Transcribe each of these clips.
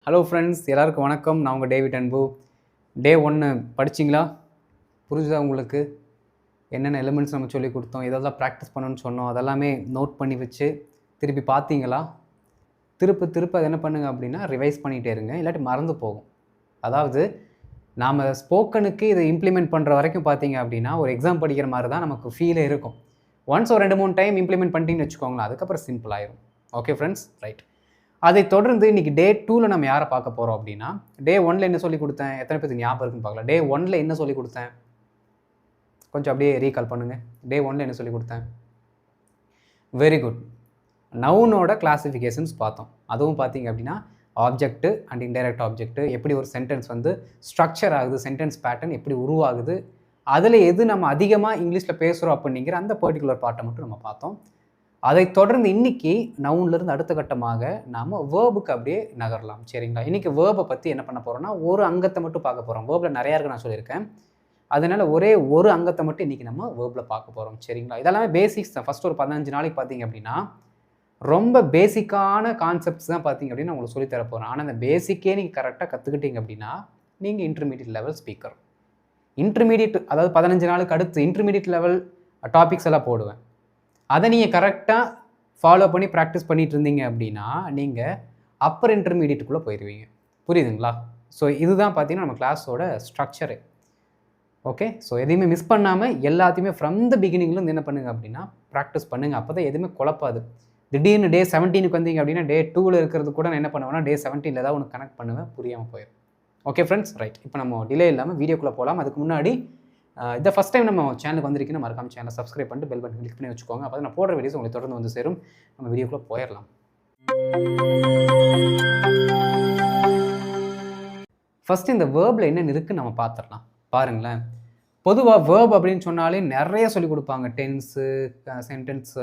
Hello friends, எல்லாருக்கும் வணக்கம். நான் உங்கள் டேவிட் அன்பு. டே 1 படிச்சிங்களா? புரிஞ்சுதா உங்களுக்கு? என்னென்ன எலிமெண்ட்ஸ் நம்ம சொல்லிக் கொடுத்தோம், எதெல்லாம் ப்ராக்டிஸ் பண்ணணும்னு சொன்னோம், அதெல்லாமே நோட் பண்ணி வச்சு திருப்பி பார்த்தீங்களா? திருப்ப அதை என்ன பண்ணுங்க அப்படின்னா ரிவைஸ் பண்ணிகிட்டே இருங்க, இல்லாட்டி மறந்து போகும். அதாவது நாம் ஸ்போக்கனுக்கு இதை இம்ப்ளிமெண்ட் பண்ணுற வரைக்கும் பார்த்தீங்க அப்படின்னா ஒரு எக்ஸாம் படிக்கிற மாதிரி தான் நமக்கு ஃபீலே இருக்கும். ஒன்ஸ் ஒரு 2-3 டைம் இம்ப்ளிமெண்ட் பண்ணிட்டீங்கன்னு வச்சுக்கோங்களேன், அதுக்கப்புறம் சிம்பிள் ஆயிரும். Okay friends, right. அதை தொடர்ந்து இன்றைக்கி டே 2ல் நம்ம யாரை பார்க்க போகிறோம் அப்படின்னா, டே 1ல் என்ன சொல்லி கொடுத்தேன், எத்தனை பேருக்கு ஞாபகம் இருக்குன்னு பார்க்கலாம். டே 1ல் என்ன சொல்லி கொடுத்தேன், கொஞ்சம் அப்படியே ரீகால் பண்ணுங்கள். டே 1ல் என்ன சொல்லி கொடுத்தேன்? Very good. நவுனோட கிளாசிஃபிகேஷன்ஸ் பார்த்தோம். அதுவும் பார்த்தீங்க அப்படின்னா ஆப்ஜெக்ட் அண்ட் இன்டைரக்ட் ஆப்ஜெக்ட், எப்படி ஒரு சென்டென்ஸ் வந்து ஸ்ட்ரக்சர் ஆகுது, சென்டென்ஸ் பேட்டர்ன் எப்படி உருவாகுது, அதில் எது நம்ம அதிகமாக இங்கிலீஷில் பேசுகிறோம் அப்படிங்கிற அந்த பர்டிகுலர் பார்ட்டை மட்டும் நம்ம பார்த்தோம். அதை தொடர்ந்து இன்னைக்கு நவுன்லேருந்து அடுத்த கட்டமாக நாம் வேர்புக்கு அப்படியே நகரலாம். சரிங்களா? இன்றைக்கி வேர்பை பற்றி என்ன பண்ண போகிறோம்னா ஒரு அங்கத்தை மட்டும் பார்க்க போகிறோம். வேர்பில் நிறையா இருக்கு நான் சொல்லியிருக்கேன். அதனால் ஒரே ஒரு அங்கத்தை மட்டும் இன்றைக்கி நம்ம வேர்பில் பார்க்க போகிறோம். சரிங்களா? இதெல்லாமே பேசிக்ஸ் தான். ஃபஸ்ட் ஒரு 15 நாளைக்கு பார்த்தீங்க அப்படின்னா ரொம்ப பேசிக்கான கான்செப்ட்ஸ் தான் பார்த்தீங்க அப்படின்னா உங்களுக்கு சொல்லித்தர போகிறேன். ஆனால் அந்த பேசிக்கே நீங்கள் கரெக்டாக கற்றுக்கிட்டீங்க அப்படின்னா நீங்கள் இன்டர்மீடியட் லெவல் ஸ்பீக்கர். இன்டர்மீடியட் அதாவது 15 நாளுக்கு அடுத்து இன்டர்மீடியட் லெவல் டாபிக்ஸ் எல்லாம் போடுவேன். அதை நீங்கள் கரெக்டாக ஃபாலோ பண்ணி ப்ராக்டிஸ் பண்ணிகிட்டு இருந்தீங்க அப்படின்னா நீங்கள் அப்பர் இன்டர்மீடியட்டுக்குள்ளே போயிடுவீங்க. புரியுதுங்களா? ஸோ இதுதான் பார்த்தீங்கன்னா நம்ம கிளாஸோட ஸ்ட்ரக்சரு. ஓகே, ஸோ எதையுமே மிஸ் பண்ணாமல் எல்லாத்தையுமே ஃப்ரம் த பிகினிங்லேருந்து என்ன பண்ணுங்கள் அப்படின்னா ப்ராக்டிஸ் பண்ணுங்கள். அப்போ தான் எதுவுமே குழப்பாது. திடீர்னு டே 17க்கு வந்தீங்க அப்படின்னா டே 2ல் இருக்கிறது கூட நான் என்ன பண்ணுவேன்னா டே 17ல் ஏதாவது ஒன்று கனெக்ட் பண்ணுவேன், புரியாமல் போயிடும். Okay friends, right. இப்போ நம்ம டிலே இல்லாமல் வீடியோக்குள்ளே போகலாம். அதுக்கு முன்னாடி இதை ஃபஸ்ட் டைம் நம்ம சேனலுக்கு வந்திருக்கீங்கன்னா மறக்காம சேனலை சப்ஸ்கிரைப் பண்ணிட்டு பெல் பட்டன் கிளிக் பண்ணி வச்சுக்கோங்க. அப்போ நான் போடுற வீடியோஸ் உங்களுக்கு தொடர்ந்து வந்து சேரும். நம்ம வீடியோக்குள்ளே போயிடலாம். ஃபஸ்ட் இந்த வேர்பில் என்னென்ன இருக்குன்னு நம்ம பார்த்துடலாம். பாருங்களேன், பொதுவாக வேர்ப் அப்படின்னு சொன்னாலே நிறைய சொல்லிக் கொடுப்பாங்க. டென்ஸு, சென்டென்ஸ்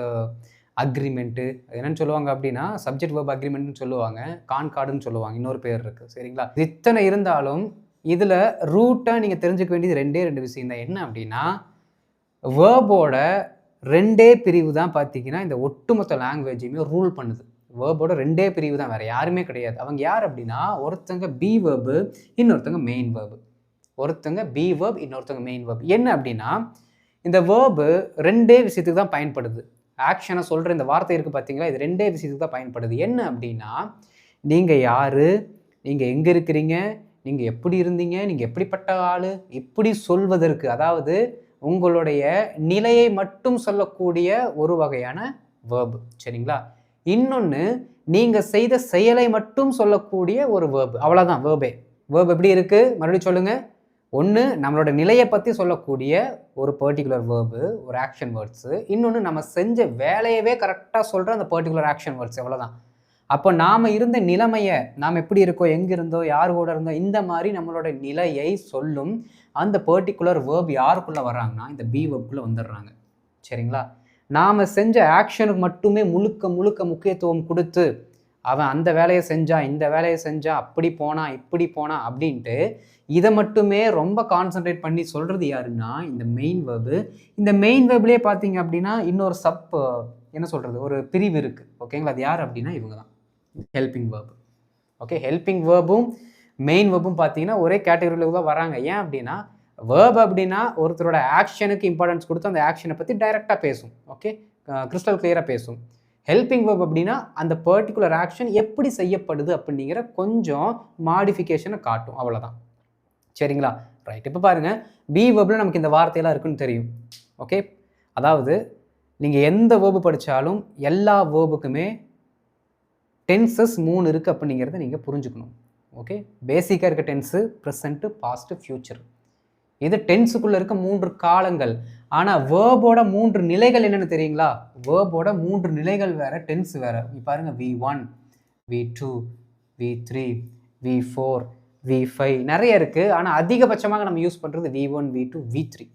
அக்ரிமெண்ட்டு, என்னென்னு சொல்லுவாங்க அப்படின்னா சப்ஜெக்ட் வேர்ப் அக்ரிமெண்ட்னு சொல்லுவாங்க, கான்கார்டுன்னு சொல்லுவாங்க, இன்னொரு பேர் இருக்குது. சரிங்களா? இத்தனை இருந்தாலும் இதில் ரூட்டாக நீங்கள் தெரிஞ்சுக்க வேண்டியது 2 விஷயம் தான். என்ன அப்படின்னா வேர்போட 2 பிரிவு தான் பார்த்தீங்கன்னா இந்த ஒட்டுமொத்த லாங்குவேஜையுமே ரூல் பண்ணுது. வேர்போட 2 பிரிவு தான், வேறு யாருமே கிடையாது. அவங்க யார் அப்படின்னா ஒருத்தங்க பி வேர்பு, இன்னொருத்தங்க மெயின் வேர்பு. ஒருத்தங்க பி வேர்ப், இன்னொருத்தங்க மெயின் வேர்ப். என்ன அப்படின்னா இந்த வேர்பு 2 விஷயத்துக்கு தான் பயன்படுது. ஆக்ஷனை சொல்கிற இந்த வார்த்தை இருக்குது பார்த்தீங்களா, இது 2 விஷயத்துக்கு தான் பயன்படுது. என்ன அப்படின்னா நீங்கள் யார், நீங்கள் எங்கே இருக்கிறீங்க, நீங்கள் எப்படி இருந்தீங்க, நீங்கள் எப்படிப்பட்ட ஆள், இப்படி சொல்வதற்கு, அதாவது உங்களுடைய நிலையை மட்டும் சொல்லக்கூடிய ஒரு வகையான வேர்பு. சரிங்களா? இன்னொன்று நீங்கள் செய்த செயலை மட்டும் சொல்லக்கூடிய ஒரு வேர்பு. அவ்வளோதான் வேர்பே. வேர்ப் எப்படி இருக்குது மறுபடியும் சொல்லுங்கள். ஒன்று நம்மளோட நிலையை பற்றி சொல்லக்கூடிய ஒரு பர்டிகுலர் வேர்பு, ஒரு ஆக்ஷன் வேர்ட்ஸு. இன்னொன்று நம்ம செஞ்ச வேலையவே கரெக்டாக சொல்கிற அந்த பர்டிகுலர் ஆக்ஷன் வேர்ட்ஸ். எவ்வளோதான். அப்போ நாம் இருந்த நிலைமையை, நாம் எப்படி இருக்கோம், எங்கே இருந்தோ, யார் கூட இருந்தோம், இந்த மாதிரி நம்மளோட நிலையை சொல்லும் அந்த பர்டிகுலர் வேர்ப் யாருக்குள்ளே வர்றாங்கன்னா இந்த பி வேர்புக்குள்ளே வந்துடுறாங்க. சரிங்களா? நாம் செஞ்ச ஆக்ஷனுக்கு மட்டுமே முழுக்க முக்கியத்துவம் கொடுத்து அவன் அந்த வேலையை செஞ்சான், இந்த வேலையை செஞ்சான், அப்படி போனான், இப்படி போனான் அப்படின்ட்டு இதை மட்டுமே ரொம்ப கான்சன்ட்ரேட் பண்ணி சொல்கிறது யாருன்னா இந்த மெயின் வேர்பு. இந்த மெயின் வேர்ப்லேயே பார்த்தீங்க அப்படின்னா இன்னொரு என்ன சொல்கிறது, ஒரு பிரிவு இருக்குது. ஓகேங்களா? அது யார் அப்படின்னா இவங்க தான் ஹெல்பிங் வேர்பு. ஓகே, ஹெல்பிங் வேர்பும் மெயின் வேர்பும் பார்த்தீங்கன்னா ஒரே கேட்டகரியில் தான் வராங்க. ஏன் அப்படின்னா வேர்ப் அப்படின்னா ஒருத்தரோட ஆக்ஷனுக்கு இம்பார்ட்டன்ஸ் கொடுத்து அந்த ஆக்ஷனை பற்றி டைரெக்டாக பேசும். ஓகே, கிறிஸ்டல் கிளியராக பேசும். ஹெல்பிங் வேர்ப் அப்படின்னா அந்த பர்டிகுலர் ஆக்ஷன் எப்படி செய்யப்படுது அப்படிங்கிற கொஞ்சம் மாடிஃபிகேஷனை காட்டும். அவ்வளோதான். சரிங்களா? ரைட். இப்போ பாருங்கள், பி வேர்பில் நமக்கு இந்த வார்த்தையெல்லாம் இருக்குன்னு தெரியும். ஓகே, அதாவது நீங்கள் எந்த வேர்பு படித்தாலும் எல்லா வேர்புக்குமே டென்சஸ் 3 இருக்குது அப்படிங்கிறத நீங்கள் புரிஞ்சுக்கணும். ஓகே, பேசிக்காக இருக்க டென்ஸு, ப்ரெசண்ட்டு, பாஸ்ட்டு, ஃப்யூச்சர். இது டென்ஸுக்குள்ளே இருக்க 3 காலங்கள். ஆனால் வேர்போட 3 நிலைகள் என்னென்னு தெரியுங்களா? வேர்போட 3 நிலைகள் வேறு, டென்ஸ் வேறு. பாருங்கள், V1, V2, V3, V4, V5 நிறைய இருக்குது. ஆனால் அதிகபட்சமாக நம்ம யூஸ் பண்ணுறது V1, V2, V3.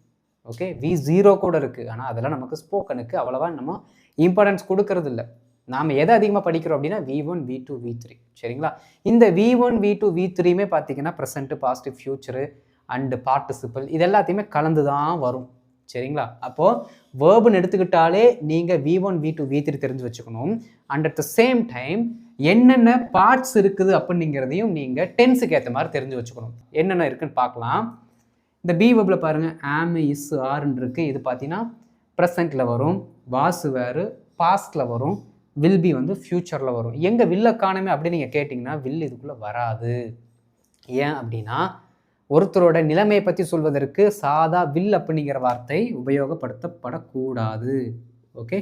Okay, V0 கூட இருக்குது. ஆனால் அதெல்லாம் நமக்கு ஸ்போக்கனுக்கு அவ்வளோவா நம்ம இம்பார்ட்டன்ஸ் கொடுக்கறது இல்லை. நாம் எதை அதிகமாக படிக்கிறோம் அப்படின்னா V1, V2, V3. சரிங்களா? இந்த V1, V2, V3யுமே பார்த்தீங்கன்னா present, past, future and participle இது எல்லாத்தையுமே கலந்து தான் வரும். சரிங்களா? அப்போது வேர்புன்னு எடுத்துக்கிட்டாலே நீங்கள் V1 V2 V3 தெரிஞ்சு வச்சுக்கணும். And at the same time என்னென்ன பார்ட்ஸ் இருக்குது அப்படிங்கிறதையும் நீங்கள் டென்ஸுக்கு ஏற்ற மாதிரி தெரிஞ்சு வச்சுக்கணும். என்னென்ன இருக்குன்னு பார்க்கலாம். இந்த பி வெப்பில் பாருங்கள் ஆம் இஸ் ஆர்ன்னு இருக்குது. இது பார்த்தீங்கன்னா ப்ரெசண்ட்டில் வரும், வாசு வேறு பாஸ்டில் வரும், வில் பி வந்து ஃப்யூச்சரில் வரும். எங்கே வில்லை காணுமே அப்படின்னு நீங்கள் கேட்டிங்கன்னா வில் இதுக்குள்ளே வராது. ஏன் அப்படின்னா ஒருத்தரோட நிலைமையை பற்றி சொல்வதற்கு சாதா வில் அப்படிங்கிற வார்த்தை உபயோகப்படுத்தப்படக்கூடாது. ஓகே,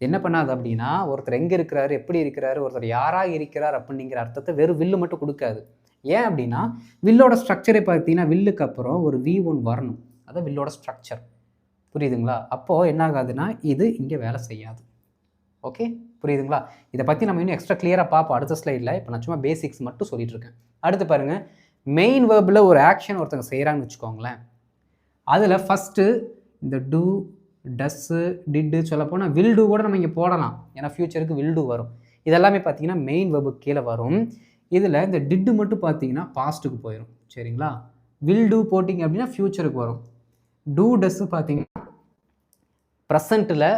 என்ன பண்ணாது அப்படின்னா ஒருத்தர் எங்கே இருக்கிறாரு, எப்படி இருக்கிறாரு, ஒருத்தர் யாராக இருக்கிறார் அப்படிங்கிற அர்த்தத்தை வெறும் வில்லு மட்டும் கொடுக்காது. ஏன் அப்படின்னா வில்லோட ஸ்ட்ரக்சரை பார்த்தீங்கன்னா வில்லுக்கு அப்புறம் ஒரு V1 வரணும். அதான் வில்லோட ஸ்ட்ரக்சர். புரியுதுங்களா? அப்போது என்ன ஆகாதுன்னா இது இங்கே வேலை செய்யாது. ஓகே, புரியுதுங்களா? இதை பற்றி நம்ம இன்னும் எக்ஸ்ட்ரா கிளியராக பார்ப்போம் அடுத்த ஸ்லைடில். இப்போ நான் சும்மா பேசிக்ஸ் மட்டும் சொல்லிட்டு இருக்கேன். அடுத்து பாருங்கள், மெயின் வேர்பில் ஒரு ஆக்ஷன் ஒருத்தங்க செய்கிறாங்கன்னு வச்சுக்கோங்களேன். அதில் ஃபஸ்ட்டு இந்த டூ, டஸ்ஸு, டிட்டு சொல்லப்போனால் வில் டூ கூட நம்ம இங்கே போடலாம். ஏன்னா ஃப்யூச்சருக்கு வில் டூ வரும். இதெல்லாமே பார்த்தீங்கன்னா மெயின் வேர்புக்கு கீழே வரும். இதில் இந்த டிட்டு மட்டும் பார்த்தீங்கன்னா பாஸ்ட்டுக்கு போயிடும். சரிங்களா? வில் டூ போட்டிங்க அப்படின்னா ஃப்யூச்சருக்கு வரும். டூ டஸ்ஸு பார்த்தீங்கன்னா ப்ரெசண்ட்டில்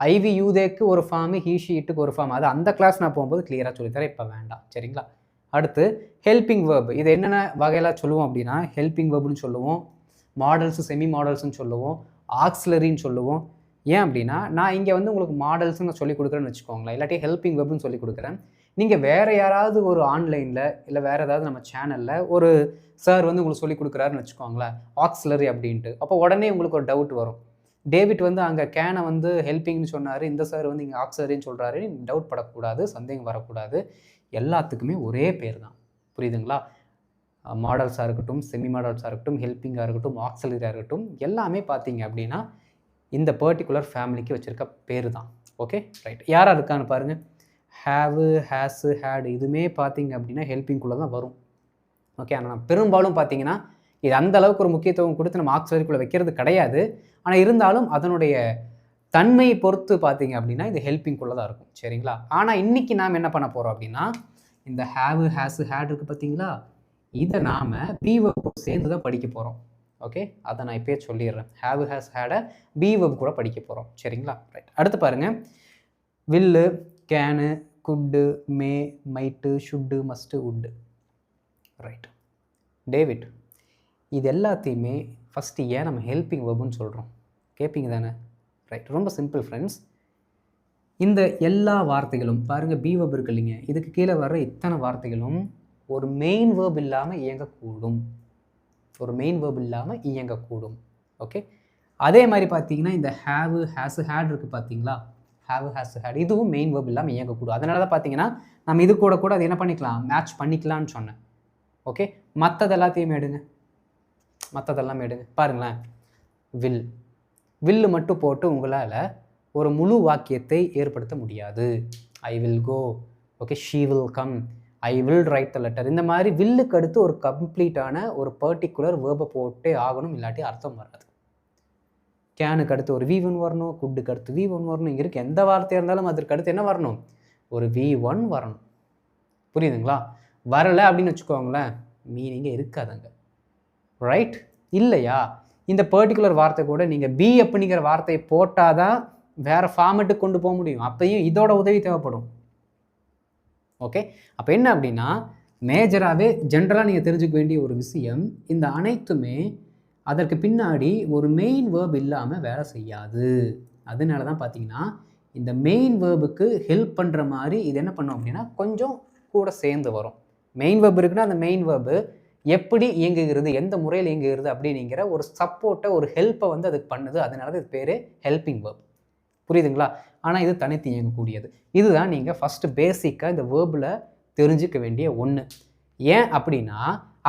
ஐவி யூதேக்கு ஒரு ஃபார்மு, ஹீ ஷீட்டுக்கு ஒரு ஃபார்ம். அது அந்த கிளாஸ் நான் போகும்போது கிளியராக சொல்லித்தரேன், இப்போ வேண்டாம். சரிங்களா? அடுத்து ஹெல்பிங் வேர்பு. இது என்னென்ன வகையில் சொல்லுவோம் அப்படின்னா ஹெல்பிங் வேர்புன்னு சொல்லுவோம், மாடல்ஸு செமி மாடல்ஸ்னு சொல்லுவோம், ஆக்சிலரின்னு சொல்லுவோம். ஏன் அப்படின்னா நான் இங்கே வந்து உங்களுக்கு மாடல்ஸ்ன்னு சொல்லி கொடுக்குறேன்னு வச்சுக்கோங்களேன், இல்லாட்டி ஹெல்பிங் வேர்புன்னு சொல்லி கொடுக்குறேன். நீங்கள் வேறு யாராவது ஒரு ஆன்லைனில் இல்லை வேறு ஏதாவது நம்ம சேனலில் ஒரு சார் வந்து உங்களுக்கு சொல்லி கொடுக்குறாருன்னு வச்சுக்கோங்களேன் ஆக்சிலரி அப்படின்ட்டு. அப்போ உடனே உங்களுக்கு ஒரு டவுட் வரும். டேவிட் வந்து அங்கே கேனை வந்து ஹெல்பிங்னு சொன்னார், இந்த சார் வந்து இங்கே ஆக்சிலரின்னு சொல்கிறாரு. டவுட் படக்கூடாது, சந்தேகம் வரக்கூடாது. எல்லாத்துக்குமே ஒரே பேர் தான். புரியுதுங்களா? மாடல்ஸாக இருக்கட்டும், செமி மாடல்ஸாக இருக்கட்டும், ஹெல்பிங்காக இருக்கட்டும், ஆக்சிலரியாக இருக்கட்டும், எல்லாமே பார்த்தீங்க அப்படின்னா இந்த பர்டிகுலர் ஃபேமிலிக்கு வச்சுருக்க பேர் தான். Okay, right. யாராக இருக்கான்னு பாருங்கள். ஹேவு, ஹேஸு, ஹேடு இதுவுமே பார்த்தீங்க அப்படின்னா ஹெல்பிங்குள்ளே தான் வரும். ஓகே, ஆனால் பெரும்பாலும் பார்த்தீங்கன்னா இது அந்த அளவுக்கு ஒரு முக்கியத்துவம் கொடுத்து நம்ம ஆக்சிலரிக்குள்ளே வைக்கிறது கிடையாது. ஆனால் இருந்தாலும் அதனுடைய தன்மையை பொறுத்து பார்த்தீங்க அப்படின்னா இது ஹெல்பிங்குள்ளே தான் இருக்கும். சரிங்களா? ஆனால் இன்றைக்கி நாம் என்ன பண்ண போகிறோம் அப்படின்னா இந்த ஹேவு, ஹேஸு, ஹேட் இருக்குது பார்த்தீங்களா, இதை நாம் பி வெர்ப் சேர்ந்து தான் படிக்க போகிறோம். ஓகே, அதை நான் இப்போயே சொல்லிடுறேன். Have, has, had be verb கூட படிக்க போகிறோம். சரிங்களா? ரைட். அடுத்து பாருங்கள், will, can, could, may, might, should, must, would. Right. David, இது எல்லாத்தையுமே ஃபஸ்ட்டு ஏன் நம்ம ஹெல்பிங் வெர்புன்னு சொல்கிறோம் கேட்பீங்க தானே? ரைட். ரொம்ப சிம்பிள் ஃப்ரெண்ட்ஸ். இந்த எல்லா வார்த்தைகளும் பாருங்கள், பி வெர்ப் இருக்கு இல்லைங்க, இதுக்கு கீழே வர்ற இத்தனை வார்த்தைகளும் ஒரு மெயின் வேர்ப் இல்லாமல் இயங்கக்கூடும். ஒரு மெயின் வேர்ப் இல்லாமல் இயங்கக்கூடும். ஓகே, அதே மாதிரி பார்த்தீங்கன்னா இந்த ஹேவு, ஹேஸு, ஹேட் இருக்குது பார்த்தீங்களா, ஹேவு, ஹேஸு, ஹேட் இதுவும் மெயின் வேர்ப் இல்லாமல் இயங்கக்கூடும். அதனால தான் பார்த்தீங்கன்னா நம்ம இது கூட அது என்ன பண்ணிக்கலாம், மேட்ச் பண்ணிக்கலான்னு சொன்னேன். ஓகே, மற்றது எல்லாத்தையுமே எடுங்க, மற்றதெல்லாம் எடுங்க. பாருங்களேன், வில், வில்லு மட்டும் போட்டு உங்களால் ஒரு முழு வாக்கியத்தை ஏற்படுத்த முடியாது. I will go, okay, she will come, I will write the letter. இந்த மாதிரி வில்லுக்கு அடுத்து ஒரு கம்ப்ளீட்டான ஒரு பர்டிகுலர் வேர்பை போட்டே ஆகணும், இல்லாட்டி அர்த்தம் வராது. கேனுக்கு அடுத்து ஒரு V1 வரணும், குட்டுக்கு அடுத்து V1 வரணும். இங்கே இருக்க எந்த வார்த்தையாக இருந்தாலும் அதற்கு அடுத்து என்ன வரணும், ஒரு V1 வரணும். புரியுதுங்களா? வரலை அப்படின்னு வச்சுக்கோங்களேன், மீனிங்கே இருக்காதுங்க. ரைட் இல்லையா? இந்த பர்டிகுலர் வார்த்தை கூட நீங்கள் பி அப்படிங்கிற வார்த்தையை போட்டால் தான் வேறு ஃபார்மெட்டுக்கு கொண்டு போக முடியும். அப்பையும் இதோட உதவி தேவைப்படும். ஓகே, அப்போ என்ன அப்படின்னா மேஜராகவே ஜென்ரலாக நீங்கள் தெரிஞ்சுக்க வேண்டிய ஒரு விஷயம், இந்த அனைத்துமே அதற்கு பின்னாடி ஒரு மெயின் வேர்ப் இல்லாமல் வேலை செய்யாது. அதனால தான் பார்த்தீங்கன்னா இந்த மெயின் வேர்புக்கு ஹெல்ப் பண்ணுற மாதிரி இது என்ன பண்ணோம் அப்படின்னா கொஞ்சம் கூட சேர்ந்து வரும். மெயின் வேர்ப் இருக்குன்னா அந்த மெயின் வேர்பு எப்படி இயங்குகிறது, எந்த முறையில் இயங்குகிறது அப்படிங்கிற ஒரு சப்போர்ட்டை, ஒரு ஹெல்ப்பை வந்து அதுக்கு பண்ணுது. அதனால தான் இது பேர் ஹெல்பிங் வேர்ப். புரியுதுங்களா? ஆனால் இது தனித்து இயங்கக்கூடியது. இதுதான் நீங்கள் ஃபஸ்ட்டு பேசிக்காக இந்த வேர்பில் தெரிஞ்சுக்க வேண்டிய ஒன்று. ஏன் அப்படின்னா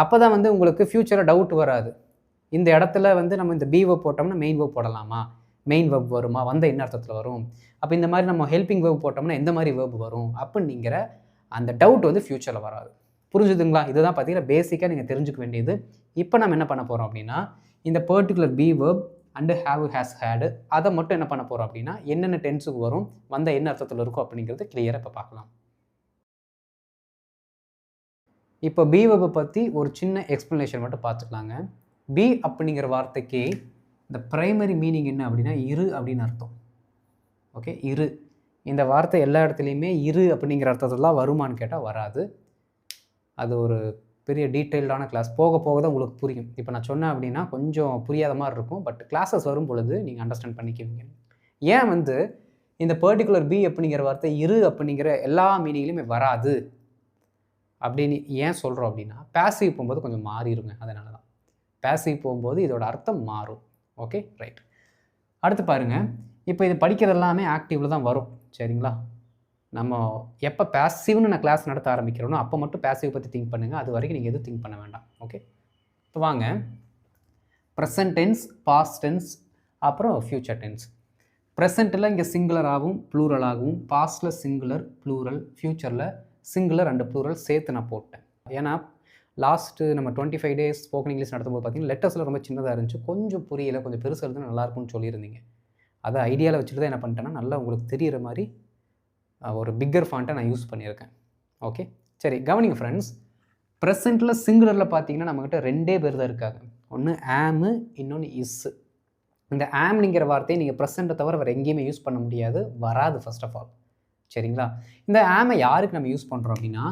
அப்போ தான் வந்து உங்களுக்கு ஃப்யூச்சரில் டவுட் வராது. இந்த இடத்துல வந்து நம்ம இந்த பி வேர்ப் போட்டோம்னா மெயின் வேர்ப் போடலாமா, மெயின் வேர்ப் வருமா, வந்த என்ன அர்த்தத்தில் வரும், அப்போ இந்த மாதிரி நம்ம ஹெல்பிங் வேர்ப் போட்டோம்னா எந்த மாதிரி வேர்ப் வரும் அப்படிங்கிற அந்த டவுட் வந்து ஃப்யூச்சரில் வராது. புரிஞ்சுதுங்களா? இதுதான் பார்த்தீங்கன்னா பேசிக்காக நீங்கள் தெரிஞ்சுக்க வேண்டியது. இப்போ நம்ம என்ன பண்ண போகிறோம் அப்படின்னா இந்த particular B verb and have, has, had அதை மட்டும் என்ன பண்ண போகிறோம் அப்படின்னா என்னென்ன டென்ஸுக்கு வரும், வந்த என்ன அர்த்தத்தில் இருக்கும் அப்படிங்கிறது கிளியராக இப்போ பார்க்கலாம். இப்போ பி வேர்பை பற்றி ஒரு சின்ன எக்ஸ்ப்ளனேஷன் மட்டும் பார்த்துக்கலாங்க. பி அப்படிங்கிற வார்த்தைக்கு இந்த பிரைமரி மீனிங் என்ன அப்படின்னா இரு அப்படின்னு அர்த்தம். ஓகே, இரு. இந்த வார்த்தை எல்லா இடத்துலையுமே இரு அப்படிங்கிற அர்த்தத்துலாம் வருமானு கேட்டால் வராது. அது ஒரு பெரிய டீட்டெயில்டான கிளாஸ். போக போக தான் உங்களுக்கு புரியும். இப்போ நான் சொன்னேன் அப்படின்னா கொஞ்சம் புரியாத மாதிரி இருக்கும். பட் கிளாஸஸ் வரும் பொழுது நீங்கள் அண்டர்ஸ்டாண்ட் பண்ணிக்குவீங்க. ஏன் வந்து இந்த பர்டிகுலர் பி அப்படிங்கிற வார்த்தை இரு அப்படிங்கிற எல்லா மீனிங்லையுமே வராது அப்படின்னு ஏன் சொல்கிறோம் அப்படின்னா, பேசிவ் போகும்போது கொஞ்சம் மாறிடுங்க. அதனால தான் பேசிவ் போகும்போது இதோட அர்த்தம் மாறும். Okay, right. அடுத்து பாருங்கள், இப்போ இது படிக்கிறது எல்லாமே ஆக்டிவில் தான் வரும். சரிங்களா? நம்ம எப்போ பேசிவ்னு நான் கிளாஸ் நடத்த ஆரம்பிக்கிறோனோ அப்போ மட்டும் பேசிவ் பற்றி திங்க் பண்ணுங்கள். அது வரைக்கும் நீங்கள் எதுவும் திங்க் பண்ண வேண்டாம். ஓகே, இப்போ வாங்க ப்ரெசன்ட் டென்ஸ், பாஸ்ட் டென்ஸ், அப்புறம் ஃப்யூச்சர் டென்ஸ். ப்ரெசண்ட்டில் இங்கே சிங்குலராகவும் ப்ளூரலாகவும், பாஸ்ட்டில் சிங்குலர் ப்ளூரல், ஃப்யூச்சரில் சிங்குலர் அண்ட் ப்ளூரல் சேர்த்து நான் போட்டேன். ஏன்னா லாஸ்ட்டு நம்ம 25 days ஸ்போக்கன் இங்கிலீஷ் நடத்தும்போது பார்த்தீங்கன்னா லெட்டர்ஸில் ரொம்ப சின்னதாக இருந்துச்சு. கொஞ்சம் புரியலை, கொஞ்சம் பெருசாக இருந்தால் நல்லாயிருக்கும்னு சொல்லியிருந்தீங்க. அதை ஐடியாவில் வச்சுட்டு தான் என்ன பண்ணிட்டேன்னா நல்லா உங்களுக்கு தெரிகிற மாதிரி ஒரு பிக்கர் ஃபாண்ட்டை நான் யூஸ் பண்ணியிருக்கேன். ஓகே, சரி கவனிங்க ஃப்ரெண்ட்ஸ். ப்ரெசண்ட்டில் சிங்குலரில் பார்த்தீங்கன்னா நம்மக்கிட்ட 2 பேர் தான் இருக்காங்க. ஒன்று ஆமு, இன்னொன்று இஸ்ஸு. இந்த ஆம்னிங்கிற வார்த்தையை நீங்கள் ப்ரெசண்ட்டை தவிர வேறு எங்கேயுமே யூஸ் பண்ண முடியாது, வராது ஃபர்ஸ்ட் ஆஃப் ஆல். சரிங்களா? இந்த ஆமை யாருக்கு நம்ம யூஸ் பண்ணுறோம் அப்படின்னா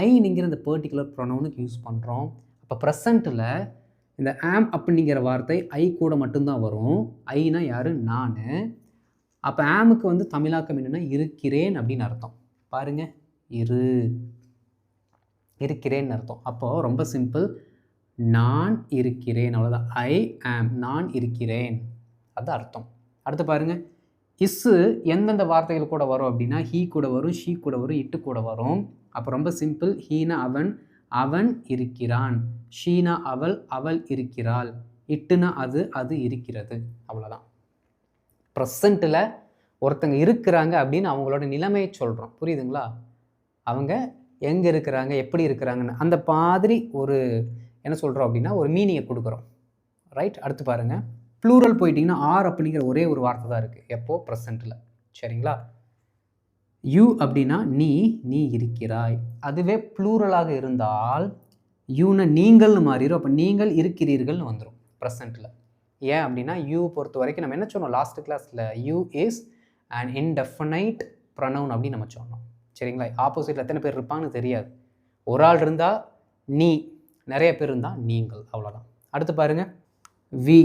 ஐங்கிற இந்த பர்டிகுலர் ப்ரொனவுனுக்கு யூஸ் பண்ணுறோம். அப்போ ப்ரெசண்ட்டில் இந்த ஆம் அப்படிங்கிற வார்த்தை ஐ கூட மட்டும்தான் வரும். ஐனா யார்? நான். அப்போ ஆமுக்கு வந்து தமிழாக்கம் என்னென்னா இருக்கிறேன் அப்படின்னு அர்த்தம். பாருங்கள், இருக்கிறேன்னு அர்த்தம். அப்போது ரொம்ப சிம்பிள், நான் இருக்கிறேன், அவ்வளோதான். ஐ ஆம், நான் இருக்கிறேன், அது அர்த்தம். அடுத்து பாருங்கள், இஸ்ஸு எந்தெந்த வார்த்தைகள் கூட வரும் அப்படின்னா ஹீ கூட வரும், ஷீ கூட வரும், இட்டு கூட வரும். அப்போ ரொம்ப சிம்பிள், ஹீனா அவன், அவன் இருக்கிறான். ஷீனா அவள், அவள் இருக்கிறாள். இட்டுனா அது, அது இருக்கிறது. அவ்வளோதான். ப்ரெசண்ட்டில் ஒருத்தங்க இருக்கிறாங்க அப்படின்னு அவங்களோட நிலைமையை சொல்கிறோம். புரியுதுங்களா? அவங்க எங்கே இருக்கிறாங்க, எப்படி இருக்கிறாங்கன்னு அந்த மாதிரி ஒரு என்ன சொல்கிறோம் அப்படின்னா ஒரு மீனிங்கை கொடுக்குறோம். ரைட். அடுத்து பாருங்கள், ப்ளூரல் போயிட்டிங்கன்னா ஆர் அப்படிங்கிற ஒரே ஒரு வார்த்தை தான் இருக்குது. எப்போ? ப்ரெசண்ட்டில். சரிங்களா? யூ அப்படின்னா நீ, நீ இருக்கிறாய். அதுவே ப்ளூரலாக இருந்தால் யூனை நீங்கள்னு மாறிடும். அப்போ நீங்கள் இருக்கிறீர்கள்னு வந்துடும் ப்ரெசண்ட்டில். ஏன் அப்படின்னா யூ பொறுத்த வரைக்கும் நம்ம என்ன சொன்னோம் லாஸ்ட் கிளாஸில்? You is and indefinite pronoun அப்படின்னு நம்ம சொன்னோம். சரிங்களா? ஆப்போசிட்டில் எத்தனை பேர் இருப்பாங்கன்னு தெரியாது. ஒரு ஆள் இருந்தால் நீ, நிறைய பேர் இருந்தால் நீங்கள், அவ்வளோதான். அடுத்து பாருங்கள், வி.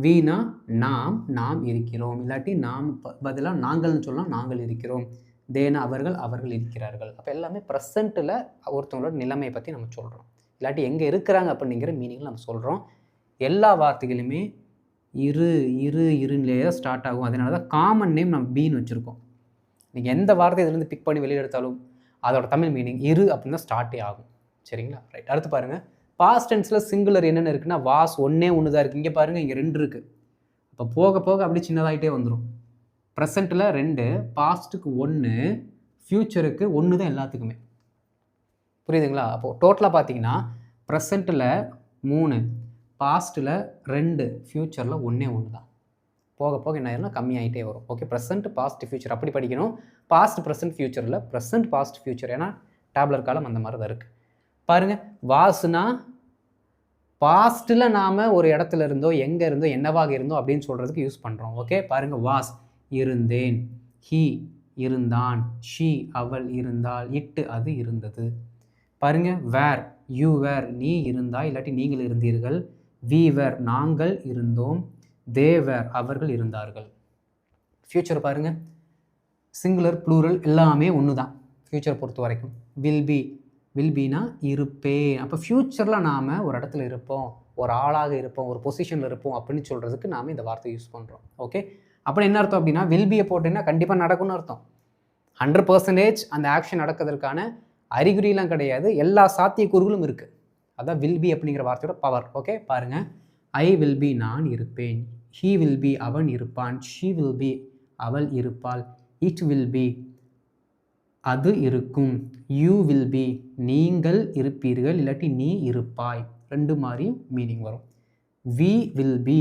வீணா நாம், நாம் இருக்கிறோம். இல்லாட்டி நாம் பதிலாக நாங்கள்னு சொல்லலாம், நாங்கள் இருக்கிறோம். தேனா அவர்கள், அவர்கள் இருக்கிறார்கள். அப்போ எல்லாமே ப்ரெசண்ட்டில் ஒருத்தவங்களோட நிலைமையை பற்றி நம்ம சொல்கிறோம். இல்லாட்டி எங்கே இருக்கிறாங்க அப்படிங்கிற மீனிங்கில் நம்ம சொல்கிறோம். எல்லா வார்த்தைகளுமே இரு, இரு, இருநிலையே ஸ்டார்ட் ஆகும். அதனால தான் காமன் நேம் நம்ம பீன்னு வச்சுருக்கோம். நீங்கள் எந்த வார்த்தை இதுலேருந்து பிக் பண்ணி வெளியே எடுத்தாலும் அதோட தமிழ் மீனிங் இரு அப்படின்னு தான் ஸ்டார்ட்டே ஆகும். சரிங்களா? ரைட். அடுத்து பாருங்கள், பாஸ்ட் டென்ஸில் சிங்குலர் என்னென்ன இருக்குன்னா வாஸ், ஒன்றே ஒன்று தான் இருக்குது. இங்கே பாருங்கள், இங்கே 2 இருக்குது. அப்போ போக போக அப்படியே சின்னதாகிட்டே வந்துடும். ப்ரெசண்ட்டில் 2, பாஸ்ட்டுக்கு 1, ஃப்யூச்சருக்கு 1 தான் எல்லாத்துக்குமே. புரியுதுங்களா? அப்போது டோட்டலாக பார்த்தீங்கன்னா ப்ரெசண்ட்டில் 3, பாஸ்ட்டில் 2, ஃப்யூச்சரில் 1 தான். போக போக என்ன ஆயிரும்னா கம்மியாகிட்டே வரும். ஓகே, ப்ரெசென்ட், பாஸ்ட், ஃப்யூச்சர் அப்படி படிக்கணும். பாஸ்ட், ப்ரெசென்ட், ஃப்யூச்சரில் ப்ரெசென்ட், பாஸ்ட், ஃப்யூச்சர். ஏன்னா டேப்லர் காலம் அந்த மாதிரி தான் இருக்குது. பாருங்கள், வாஸ்னா பாஸ்ட்டில் நாம் ஒரு இடத்துல இருந்தோ, எங்கே இருந்தோ, என்னவாக இருந்தோ அப்படின்னு சொல்கிறதுக்கு யூஸ் பண்ணுறோம். ஓகே, பாருங்கள், வாஸ் இருந்தேன், ஹீ இருந்தான், ஷீ அவள் இருந்தாள், இட்டு அது இருந்தது. பாருங்கள், வேர், யூ வேர் நீ இருந்தாய், இல்லாட்டி நீங்கள் இருந்தீர்கள். வி வேர் நாங்கள் இருந்தோம். தே வேர் அவர்கள் இருந்தார்கள். ஃப்யூச்சர் பாருங்கள், சிங்குலர் ப்ளூரல் எல்லாமே ஒன்று தான் ஃப்யூச்சர் பொறுத்த வரைக்கும். வில் பி, வில் பினா இருப்பேன். அப்போ ஃப்யூச்சரில் நாம் ஒரு இடத்துல இருப்போம், ஒரு ஆளாக இருப்போம், ஒரு பொசிஷனில் இருப்போம் அப்படின்னு சொல்கிறதுக்கு நாம் இந்த வார்த்தை யூஸ் பண்ணுறோம். ஓகே, அப்படி என்ன அர்த்தம் அப்படின்னா வில் பியை போட்டிங்கன்னா கண்டிப்பாக நடக்கும்னு அர்த்தம். 100% அந்த ஆக்ஷன் நடக்கிறதுக்கான அறிகுறியெலாம் கிடையாது, எல்லா சாத்தியக்கூறுகளும் இருக்குது. அதான் வில் பி அப்படிங்கிற வார்த்தையோட பவர். ஓகே, பாருங்கள், ஐ வில் பி நான் இருப்பேன், ஹீ வில் பி அவன் இருப்பான், ஷீ வில் பி அவள் இருப்பாள், இட் வில் பி அது இருக்கும், யூ வில் பி நீங்கள் இருப்பீர்கள், இல்லாட்டி நீ இருப்பாய். 2 மாதிரி மீனிங் வரும். வி வில் பி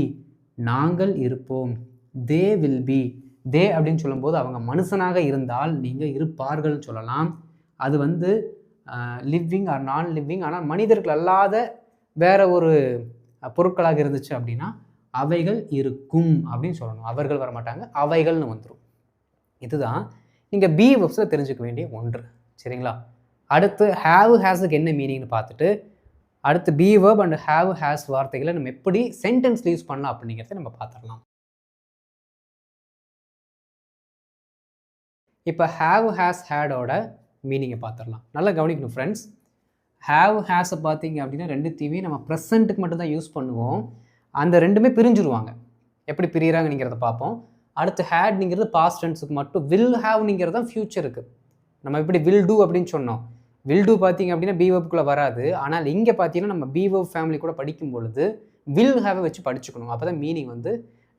நாங்கள் இருப்போம், தே வில் பி, தே அப்படின்னு சொல்லும்போது அவங்க மனுஷனாக இருந்தால் நீங்கள் இருப்பார்கள்னு சொல்லலாம். அது வந்து லிவிங் ஆர் நான் லிவிங், ஆனால் மனிதர்கள் அல்லாத வேற ஒரு பொருட்களாக இருந்துச்சு அப்படின்னா அவைகள் இருக்கும் அப்படின்னு சொல்லணும். அவர்கள் வரமாட்டாங்க, அவைகள்னு வந்துடும். இதுதான் நீங்கள் பி வெர்ப்ஸில் தெரிஞ்சுக்க வேண்டிய ஒன்று. சரிங்களா? அடுத்து ஹேவ் ஹேஸுக்கு என்ன மீனிங்னு பார்த்துட்டு அடுத்து B verb and have has வார்த்தைகளை நம்ம எப்படி சென்டென்ஸ்ல யூஸ் பண்ணலாம் அப்படிங்கிறத நம்ம பார்த்துடலாம். இப்போ ஹேவ் ஹேஸ் ஹேடோட மீனிங்கை பார்த்துடலாம். நல்லா கவனிக்கணும் ஃப்ரெண்ட்ஸ். ஹேவ் ஹேஸை பார்த்தீங்க அப்படின்னா ரெண்டுத்தையுமே நம்ம ப்ரெசண்ட்டுக்கு மட்டும்தான் யூஸ் பண்ணுவோம். அந்த ரெண்டுமே பிரிஞ்சுருவாங்க. எப்படி பிரிகிறாங்கங்கிறத பார்ப்போம். அடுத்து ஹேட்ங்கிறது பாஸ்ட் டென்ஸுக்கு மட்டும், வில் ஹேவ்ங்கிறது தான் ஃபியூச்சருக்கு. நம்ம எப்படி வில் டூ அப்படின்னு சொன்னோம். வில் டூ பார்த்தீங்க அப்படின்னா பி வெர்ப்குள்ளே வராது. ஆனால் இங்கே பார்த்தீங்கன்னா நம்ம பி வெர்ப் ஃபேமிலி கூட படிக்கும் பொழுது வில் ஹேவை வச்சு படிச்சுக்கணும். அப்போ தான் மீனிங் வந்து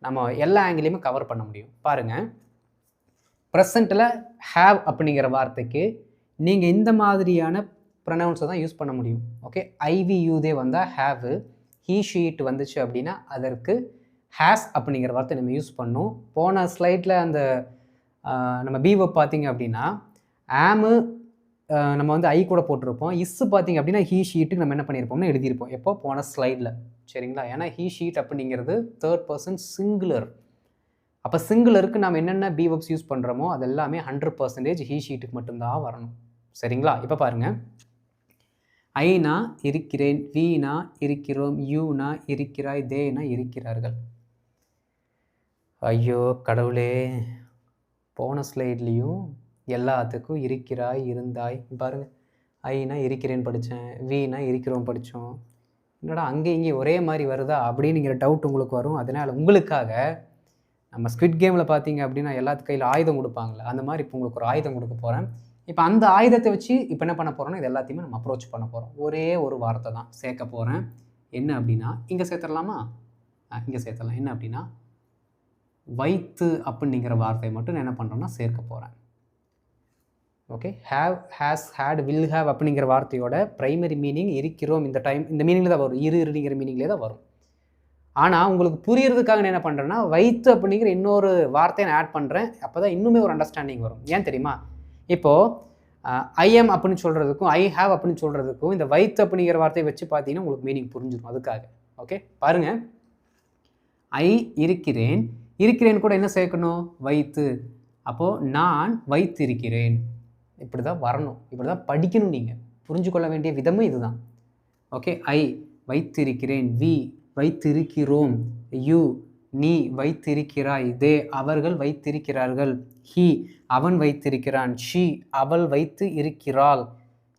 நம்ம எல்லா ஆங்கிலையுமே கவர் பண்ண முடியும். பாருங்கள், ப்ரெசண்ட்டில் ஹேவ் அப்படிங்கிற வார்த்தைக்கு நீங்கள் இந்த மாதிரியான ப்ரொனவுன்ஸை தான் யூஸ் பண்ண முடியும். ஓகே, ஐவி யூதே வந்தால் ஹேவு, ஹீ ஷீட் வந்துச்சு அப்படின்னா அதற்கு ஹேஸ் அப்படிங்கிற வார்த்தை நம்ம யூஸ் பண்ணோம். போன ஸ்லைடில் அந்த நம்ம பி வெர்ப் பார்த்தீங்க அப்படின்னா ஆமு நம்ம வந்து ஐ கூட போட்டிருப்போம். இஸ்ஸு பார்த்தீங்க அப்படின்னா ஹீ ஷீட்டுக்கு நம்ம என்ன பண்ணியிருப்போம்னு எழுதியிருப்போம். எப்போ போன ஸ்லைடில். சரிங்களா? ஏன்னா ஹீ ஷீட் அப்படிங்கிறது தேர்ட் பர்சன் சிங்குலர். அப்போ சிங்குலருக்கு நம்ம என்னென்ன பி வெர்ப்ஸ் யூஸ் பண்ணுறோமோ அது எல்லாமே 100% ஹீ ஷீட்டுக்கு மட்டும்தான் வரணும். சரிங்களா? இப்போ பாருங்கள், ஐனா இருக்கிறேன், வீணா இருக்கிறோம், யூனா இருக்கிறாய், தேனா இருக்கிறார்கள். ஐயோ கடவுளே, போன ஸ்லைட்லேயும் எல்லாத்துக்கும் இருக்கிறாய், இருந்தாய், பாருங்கள். ஐனா இருக்கிறேன்னு படித்தேன், வீணா இருக்கிறோம் படித்தோம். என்னடா அங்கே இங்கே ஒரே மாதிரி வருதா அப்படின்னுங்கிற டவுட் உங்களுக்கு வரும். அதனால் உங்களுக்காக நம்ம ஸ்குவிட் கேமில் பார்த்தீங்க அப்படின்னா எல்லாத்து கையில் ஆயுதம் கொடுப்பாங்களே, அந்த மாதிரி இப்போ உங்களுக்கு ஒரு ஆயுதம் கொடுக்க போகிறேன். இப்போ அந்த ஆயுதத்தை வச்சு இப்போ என்ன பண்ண போகிறோன்னா இது எல்லாத்தையுமே நம்ம அப்ரோச் பண்ண போகிறோம். ஒரே ஒரு வார்த்தை தான் சேர்க்க போகிறேன். என்ன அப்படின்னா இங்கே சேர்த்துடலாமா? இங்கே சேர்த்துடலாம். என்ன அப்படின்னா வைத்து அப்படிங்கிற வார்த்தையை மட்டும் நான் என்ன பண்ணுறேன்னா சேர்க்க போகிறேன். Okay, have has had will have அப்படிங்கிற வார்த்தையோட ப்ரைமரி மீனிங் இருக்கிறோம் இந்த டைம் இந்த மீனிங்கில் தான் வரும். இருங்கிற மீனிங்லேயே தான் வரும். ஆனால் உங்களுக்கு புரியறதுக்காக நான் என்ன பண்ணுறேன்னா வைத்து அப்படிங்கிற இன்னொரு வார்த்தையை நான் ஆட் பண்ணுறேன். அப்போ தான் இன்னுமே ஒரு அண்டர்ஸ்டாண்டிங் வரும். ஏன் தெரியுமா? இப்போது ஐஎம் அப்படின்னு சொல்கிறதுக்கும் ஐ ஹேவ் அப்படின்னு சொல்கிறதுக்கும் இந்த வைத்து அப்படிங்கிற வார்த்தையை வச்சு பார்த்தீங்கன்னா உங்களுக்கு மீனிங் புரிஞ்சிடும். அதுக்காக ஓகே பாருங்கள், ஐ இருக்கிறேன், இருக்கிறேன் கூட என்ன சேர்க்கணும்? வைத்து. அப்போது நான் வைத்திருக்கிறேன். இப்படி தான் வரணும், இப்படி தான் படிக்கணும். நீங்கள் புரிஞ்சு கொள்ள வேண்டிய விதமும் இதுதான். ஓகே, ஐ வைத்திருக்கிறேன், வி வைத்திருக்கிறோம், யூ நீ வைத்திருக்கிறாய், தே அவர்கள் வைத்திருக்கிறார்கள், ஹி அவன் வைத்திருக்கிறான், ஷி அவள் வைத்து இருக்கிறாள்,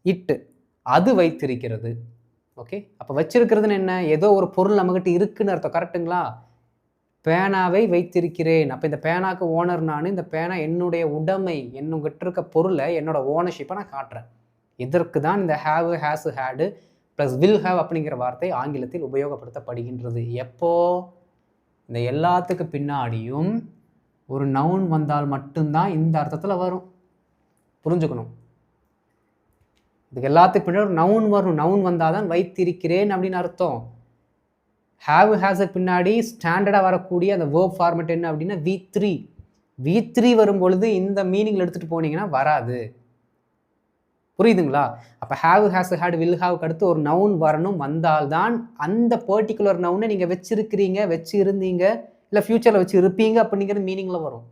இட் அது வைத்திருக்கிறது. ஓகே, அப்போ வச்சிருக்கிறதுன்னு என்ன? ஏதோ ஒரு பொருள் நம்மகிட்ட இருக்குன்னு அர்த்தம். கரெக்டுங்களா? பேனாவை வைத்திருக்கிறேன். அப்போ இந்த பேனாக்கு ஓனர் நான், இந்த பேனா என்னுடைய உடைமை, என்னகிட்ட இருக்க பொருளை என்னோட ஓனர்ஷிப்பை நான் காட்டுறேன். இதற்கு தான் இந்த have has had plus will have அப்படிங்கிற வார்த்தை ஆங்கிலத்தில் உபயோகப்படுத்தப்படுகின்றது. எப்போ? இந்த எல்லாத்துக்கு பின்னாடியும் ஒரு நவுன் வந்தால் மட்டும்தான் இந்த அர்த்தத்தில் வரும். புரிஞ்சுக்கணும். இதுக்கு எல்லாத்துக்கு பின்னாடி ஒரு நவுன் வரும். நவுன் வந்தால் தான் வைத்திருக்கிறேன் அப்படின்னு அர்த்தம். ஹேவ் ஹேஸுக்கு பின்னாடி ஸ்டாண்டர்டாக வரக்கூடிய அந்த வேர்ப் ஃபார்மேட் என்ன அப்படின்னா V3. V3 வரும்பொழுது இந்த மீனிங்கில் எடுத்துகிட்டு போனீங்கன்னா வராது. புரியுதுங்களா? அப்போ ஹேவ் ஹேஸ் ஹேட் வில் ஹேவ்க்கு அடுத்து ஒரு நவுன் வரணும். வந்தால்தான் அந்த பர்டிகுலர் நவுனை நீங்கள் வச்சிருக்கிறீங்க, வச்சு இருந்தீங்க, இல்லை ஃப்யூச்சரில் வச்சு இருப்பீங்க அப்படிங்கிற மீனிங்கில் வரும்.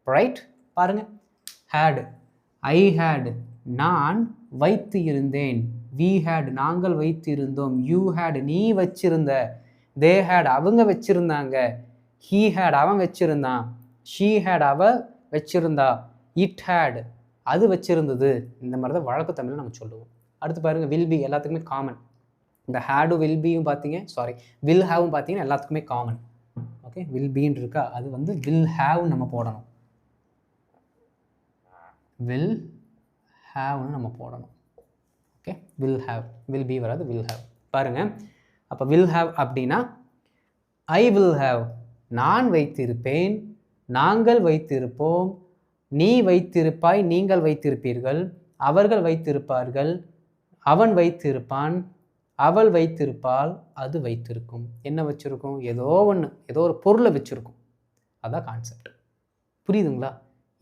ரைட்? பாருங்கள், ஹேட் ஐ ஹேட் நான் வைத்து இருந்தேன், வி ஹேட் நாங்கள் வைத்து இருந்தோம், யூ ஹேட் நீ வச்சிருந்த, தே ஹேட் அவங்க வச்சிருந்தாங்க, ஹீ ஹேட் அவன் வச்சிருந்தான், ஷீ ஹேட் அவ வச்சிருந்தா, இட் ஹேட் அது வச்சிருந்தது. இந்த மாதிரி தான் வழக்கு தமிழில் நம்ம சொல்லுவோம். அடுத்து பாருங்கள், வில் பி எல்லாத்துக்குமே காமன். இந்த ஹேடும் வில் பியும் பார்த்தீங்க, சாரி வில் ஹேவும் பார்த்தீங்கன்னா எல்லாத்துக்குமே காமன். ஓகே, வில் பின்னு இருக்கா, அது வந்து வில் ஹேவ் நம்ம போடணும். வில் ஹேவ்னு நம்ம போடணும். Okay, will have, will be வராது, வில் ஹேவ். பாருங்கள், அப்போ வில் ஹேவ் அப்படின்னா ஐ வில் ஹேவ் நான் வைத்திருப்பேன், நாங்கள் வைத்திருப்போம், நீ வைத்திருப்பாய், நீங்கள் வைத்திருப்பீர்கள், அவர்கள் வைத்திருப்பார்கள், அவன் வைத்திருப்பான், அவள் வைத்திருப்பாள், அது வைத்திருக்கும். என்ன வச்சுருக்கும்? ஏதோ ஒன்று, ஏதோ ஒரு பொருளை வச்சுருக்கும். அதான் கான்செப்ட். புரியுதுங்களா?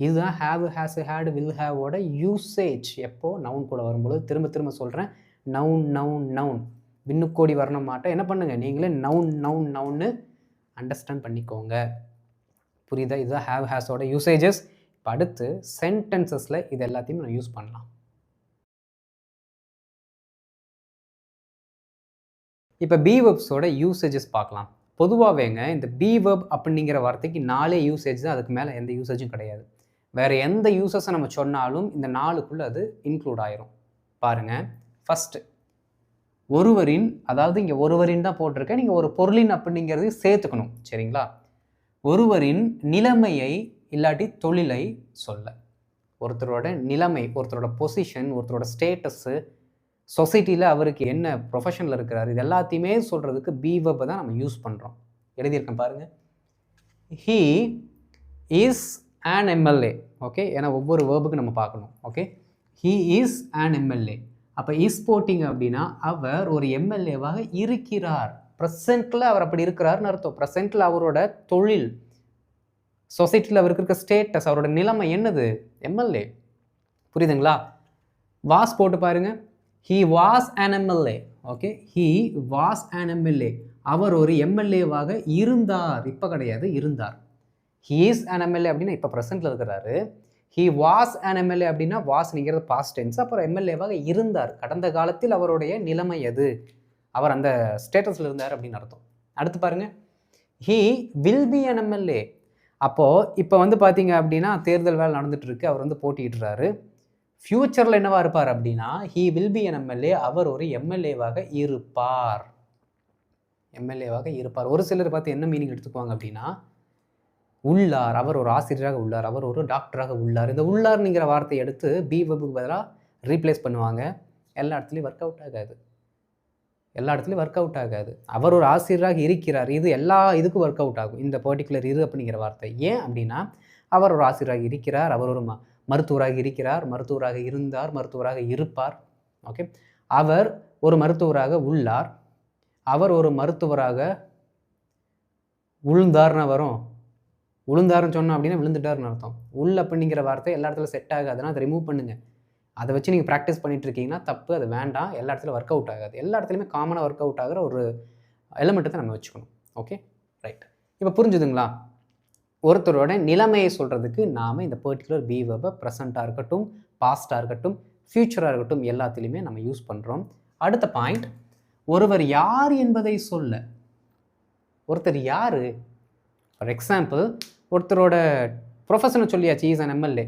இதுதான் ஹேவ் ஹேஸ் ஹேட் வில் ஹேவோட யூசேஜ். எப்போது நவுன் கூட வரும்போது திரும்ப திரும்ப சொல்கிறேன், நவுன் நவுன் நவுன் விண்ணுக்கோடி வரணும் மாட்டேன். என்ன பண்ணுங்கள், நீங்களே நவுன் நவுன் நவுன்னு அண்டர்ஸ்டாண்ட் பண்ணிக்கோங்க. புரியுதா? இதுதான் ஹேவ் ஹேஸோட யூசேஜஸ். இப்போ அடுத்து சென்டென்சஸில் இது எல்லாத்தையும் நான் யூஸ் பண்ணலாம். இப்போ பி வெர்ப்ஸோட யூசேஜஸ் பார்க்கலாம். பொதுவாகவேங்க இந்த பி வெர்ப் அப்படிங்கிற வார்த்தைக்கு 4 யூசேஜ் தான், அதுக்கு மேலே எந்த யூசேஜும் கிடையாது. வேறு எந்த யூசஸை நம்ம சொன்னாலும் இந்த 4க்குள்ளே அது இன்க்ளூட் ஆயிரும். பாருங்கள், ஃபஸ்ட்டு ஒருவரின், அதாவது இங்கே ஒருவரின் தான் போட்டிருக்கேன், நீங்கள் ஒரு பொருளின் அப்படிங்கிறது சேர்த்துக்கணும். சரிங்களா? ஒருவரின் நிலைமையை இல்லாட்டி தொழிலை சொல்ல. ஒருத்தரோட நிலைமை, ஒருத்தரோட பொசிஷன், ஒருத்தரோட ஸ்டேட்டஸு, சொசைட்டியில் அவருக்கு என்ன ப்ரொஃபஷனில் இருக்கிறார், இது எல்லாத்தையுமே சொல்கிறதுக்கு பி வெர்பை தான் நம்ம யூஸ் பண்ணுறோம். எழுதியிருக்கேன் பாருங்கள். He is an MLA. Okay, ஏன்னா ஒவ்வொரு வேர்புக்கு நம்ம பார்க்கணும். Okay, he is an MLA. அப்போ இஸ் போட்டிங்க அப்படின்னா அவர் ஒரு எம்எல்ஏவாக இருக்கிறார். ப்ரெசென்ட்டில் அவர் அப்படி இருக்கிறார்னு அர்த்தம். ப்ரெசென்ட்டில் அவரோட தொழில், சொசைட்டியில் அவருக்கு இருக்க ஸ்டேட்டஸ், அவரோட நிலைமை என்னது? எம்எல்ஏ. புரியுதுங்களா? வாஸ் போட்டு பாருங்கள். He was an MLA. Okay, he was an MLA. அவர் ஒரு எம்எல்ஏவாக இருந்தார். இப்போ கிடையாது, இருந்தார். ஹீ இஸ் an எம்எல்ஏ அப்படின்னா இப்போ ப்ரெசென்ட்டில் இருக்கிறாரு. ஹீ வாஸ் an எம்எல்ஏ அப்படின்னா வாஸ்ங்கிறது பாஸ்ட் டென்ஸ். அப்புறம் எம்எல்ஏவாக இருந்தார். கடந்த காலத்தில் அவருடைய நிலைமை எது? அவர் அந்த ஸ்டேட்டஸில் இருந்தார் அப்படின்னு அர்த்தம். அடுத்து பாருங்க, he will be an MLA. அப்போது இப்போ வந்து பார்த்தீங்க அப்படின்னா தேர்தல் வேலை நடந்துட்டு இருக்கு, அவர் வந்து போட்டியிடுறாரு. ஃப்யூச்சரில் என்னவா இருப்பார் அப்படின்னா he will be an MLA. அவர் ஒரு எம்எல்ஏவாக இருப்பார். எம்எல்ஏவாக இருப்பார். ஒரு சிலர் பார்த்து என்ன மீனிங் எடுத்துக்குவாங்க அப்படின்னா உள்ளார், அவர் ஒரு ஆசிரியராக உள்ளார், அவர் ஒரு டாக்டராக உள்ளார். இந்த உள்ளார்ங்கிற வார்த்தையை எடுத்து பி வெர்புக்கு பதிலாக ரீப்ளேஸ் பண்ணுவாங்க. எல்லா இடத்துலையும் ஒர்க் அவுட் ஆகாது. எல்லா இடத்துலையும் ஒர்க் அவுட் ஆகாது. அவர் ஒரு ஆசிரியராக இருக்கிறார், இது எல்லா இதுக்கும் ஒர்க் அவுட் ஆகும். இந்த பர்டிகுலர் இது அப்படிங்கிற வார்த்தை ஏன் அப்படின்னா அவர் ஒரு ஆசிரியராக இருக்கிறார், அவர் ஒரு மருத்துவராக இருக்கிறார், மருத்துவராக இருந்தார், மருத்துவராக இருப்பார். ஓகே, அவர் ஒரு மருத்துவராக உள்ளார், அவர் ஒரு மருத்துவராக உழுந்தார்னு வரும். உளுந்தாருன்னு சொன்னோம் அப்படின்னா விழுந்துட்டாருன்னு அர்த்தம். உள் அப்படிங்கிற வார்த்தை எல்லா இடத்துல செட் ஆகாதுன்னா அதை ரிமூவ் பண்ணுங்கள். அதை வச்சு நீங்கள் ப்ராக்டிஸ் பண்ணிட்டு இருக்கீங்கன்னா தப்பு, அது வேண்டாம். எல்லா இடத்துல ஒர்க் அவுட் ஆகாது. எல்லா இடத்துலையுமே காமனாக ஒர்க் அவுட் ஆகிற ஒரு எலிமெண்ட்டை தான் நம்ம வச்சுக்கணும். Okay, right. இப்போ புரிஞ்சுதுங்களா? ஒருத்தரோட நிலைமையை சொல்கிறதுக்கு நாம் இந்த பர்டிகுலர் பி வெர்பை ப்ரெசண்ட்டாக இருக்கட்டும், பாஸ்ட்டாக இருக்கட்டும், ஃப்யூச்சராக இருக்கட்டும், எல்லாத்துலேயுமே நம்ம யூஸ் பண்ணுறோம். அடுத்த பாயிண்ட், ஒருவர் யார் என்பதை சொல்ல. ஒருத்தர் யார்? ஃபார் எக்ஸாம்பிள், ஒருத்தரோட ப்ரொஃபஷனை சொல்லியாச்சு, இஸ் an எம்எல்ஏ.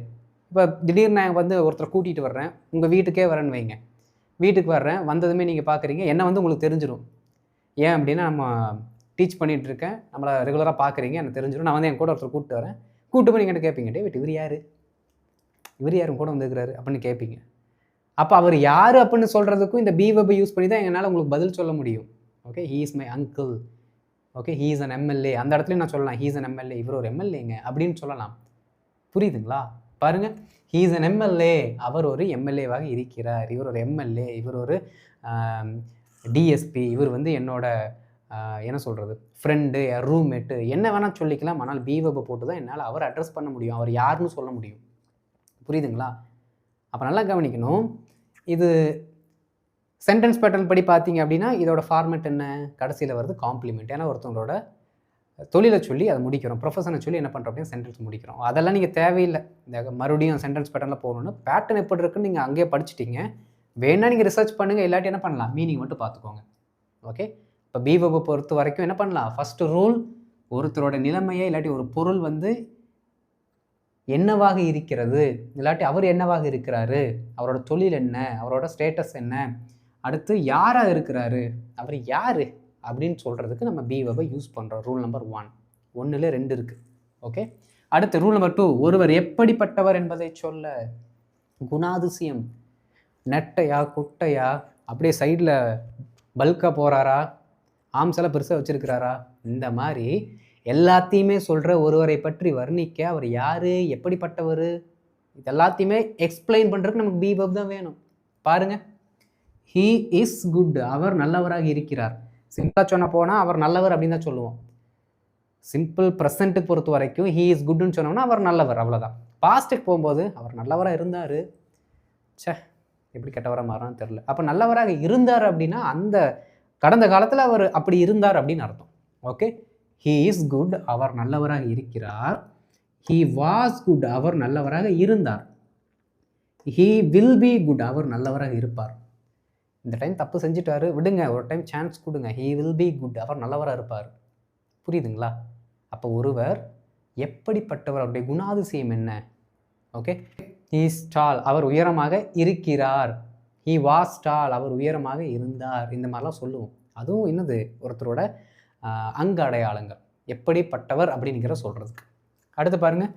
இப்போ திடீர்னு நான் வந்து ஒருத்தரை கூட்டிகிட்டு வர்றேன், உங்கள் வீட்டுக்கே வரேன்னு வைங்க. வீட்டுக்கு வர்றேன், வந்ததுமே நீங்கள் பார்க்குறீங்க, என்ன வந்து உங்களுக்கு தெரிஞ்சிடும். ஏன் அப்படின்னா நம்ம டீச் பண்ணிகிட்டு இருக்கேன், நம்மளை ரெகுலராக பார்க்குறீங்க, எனக்கு தெரிஞ்சிடும். நான் வந்து என் கூட ஒருத்தர் கூப்பிட்டு வரேன், கூப்பிட்டு போய் நீங்கள் கேட்பீங்க, டேவிட் இவர் யார், இவர் யாரும் கூட வந்துருக்கிறாரு அப்படின்னு கேட்பீங்க. அப்போ அவர் யார் அப்படின்னு சொல்கிறதுக்கும் இந்த பி வெர்பை யூஸ் பண்ணி தான் என்னால் உங்களுக்கு பதில் சொல்ல முடியும். Okay, he is my uncle. Okay, he is an MLA. அந்த இடத்துலையும் நான் சொல்லலாம் ஹீ இஸ் an எம்எல்ஏ, இவர் ஒரு எம்எல்ஏங்க அப்படின்னு சொல்லலாம். புரியுதுங்களா? பாருங்கள், ஹீ இஸ் an எம்எல்ஏ, அவர் ஒரு எம்எல்ஏவாக இருக்கிறார், இவர் ஒரு எம்எல்ஏ, இவர் ஒரு டிஎஸ்பி, இவர் வந்து என்னோட என்ன சொல்கிறது ஃப்ரெண்டு, ரூம்மேட்டு, என்ன வேணால் சொல்லிக்கலாம். ஆனால் பி வெர்பை போட்டு தான் என்னால் அவர் அட்ரஸ் பண்ண முடியும், அவர் யாருன்னு சொல்ல முடியும். புரியுதுங்களா? அப்போ நல்லா கவனிக்கணும். இது சென்டென்ஸ் பேட்டர்ன் படி பார்த்தீங்க அப்படின்னா இதோட ஃபார்மேட் என்ன? கடைசியில் வருது காம்ப்ளிமெண்ட். ஏன்னா ஒருத்தவங்களோட தொழிலை சொல்லி அதை முடிக்கிறோம், ப்ரொஃபஷனை சொல்லி என்ன பண்ணுறோம் அப்படின்னா சென்டென்ஸ் முடிக்கிறோம். அதெல்லாம் நீங்கள் தேவையில்லை. இந்த மறுபடியும் சென்டென்ஸ் பேட்டர்னில் போகணுன்னு பேட்டர்ன் எப்படி இருக்குன்னு நீங்கள் அங்கேயே படிச்சுட்டீங்க. வேணால் நீங்கள் ரிசர்ச் பண்ணுங்கள், இல்லாட்டி என்ன பண்ணலாம், மீனிங் மட்டும் பார்த்துக்கோங்க. ஓகே, இப்போ பி வெர்பை பொறுத்த வரைக்கும் என்ன பண்ணலாம், ஃபஸ்ட்டு ரூல், ஒருத்தரோட நிலைமையை இல்லாட்டி ஒரு பொருள் வந்து என்னவாக இருக்கிறது, இல்லாட்டி அவர் என்னவாக இருக்கிறாரு, அவரோட தொழில் என்ன, அவரோட ஸ்டேட்டஸ் என்ன, அடுத்து யாராக இருக்கிறாரு, அவர் யார் அப்படின்னு சொல்கிறதுக்கு நம்ம பி வெர்பை யூஸ் பண்ணுறோம். Rule number 1. 1ல் 2 இருக்குது. ஓகே, அடுத்து ரூல் நம்பர் 2, ஒருவர் எப்படிப்பட்டவர் என்பதை சொல்ல. குணாதிசயம், நெட்டையா குட்டையா, அப்படியே சைடில் பல்காக போகிறாரா, ஆம்ஸெல்லாம் பெருசாக வச்சுருக்கிறாரா, இந்த மாதிரி எல்லாத்தையுமே சொல்கிற ஒருவரை பற்றி வர்ணிக்க அவர் யார், எப்படிப்பட்டவர், இது எல்லாத்தையுமே எக்ஸ்பிளைன் பண்ணுறதுக்கு நமக்கு பி வெர்ப் தான் வேணும். பாருங்கள், ஹீ இஸ் குட், அவர் நல்லவராக இருக்கிறார். சிம்பிளாக சொன்ன போனால் அவர் நல்லவர் அப்படின்னு தான் சொல்லுவோம். சிம்பிள் ப்ரெசண்ட்டுக்கு பொறுத்த வரைக்கும் ஹீ இஸ் குட்னு சொன்னோம்னா அவர் நல்லவர், அவ்வளோதான். பாஸ்ட்டுக்கு போகும்போது அவர் நல்லவராக இருந்தார், எப்படி கெட்டவராக மாறான்னு தெரில. அப்போ நல்லவராக இருந்தார் அப்படின்னா அந்த கடந்த காலத்தில் அவர் அப்படி இருந்தார் அப்படின்னு அர்த்தம். ஓகே, he is good, அவர் நல்லவராக இருக்கிறார். he was good, அவர் நல்லவராக இருந்தார். he will be good, அவர் நல்லவராக இருப்பார். இந்த டைம் தப்பு செஞ்சுட்டாரு, விடுங்க, ஒரு டைம் சான்ஸ் கொடுங்க. he will be good, அவர் நல்லவராக இருப்பார். புரியுதுங்களா? அப்போ ஒருவர் எப்படிப்பட்டவர், அவருடைய குணாதிசயம் என்ன? ஓகே, he is tall, அவர் உயரமாக இருக்கிறார். he was tall, அவர் உயரமாக இருந்தார். இந்த மாதிரிலாம் சொல்லுவோம். அதுவும் என்னது, ஒருத்தரோட அங்க அடையாளங்கள், எப்படிப்பட்டவர் அப்படிங்கிற சொல்கிறதுக்கு. அடுத்து பாருங்கள்,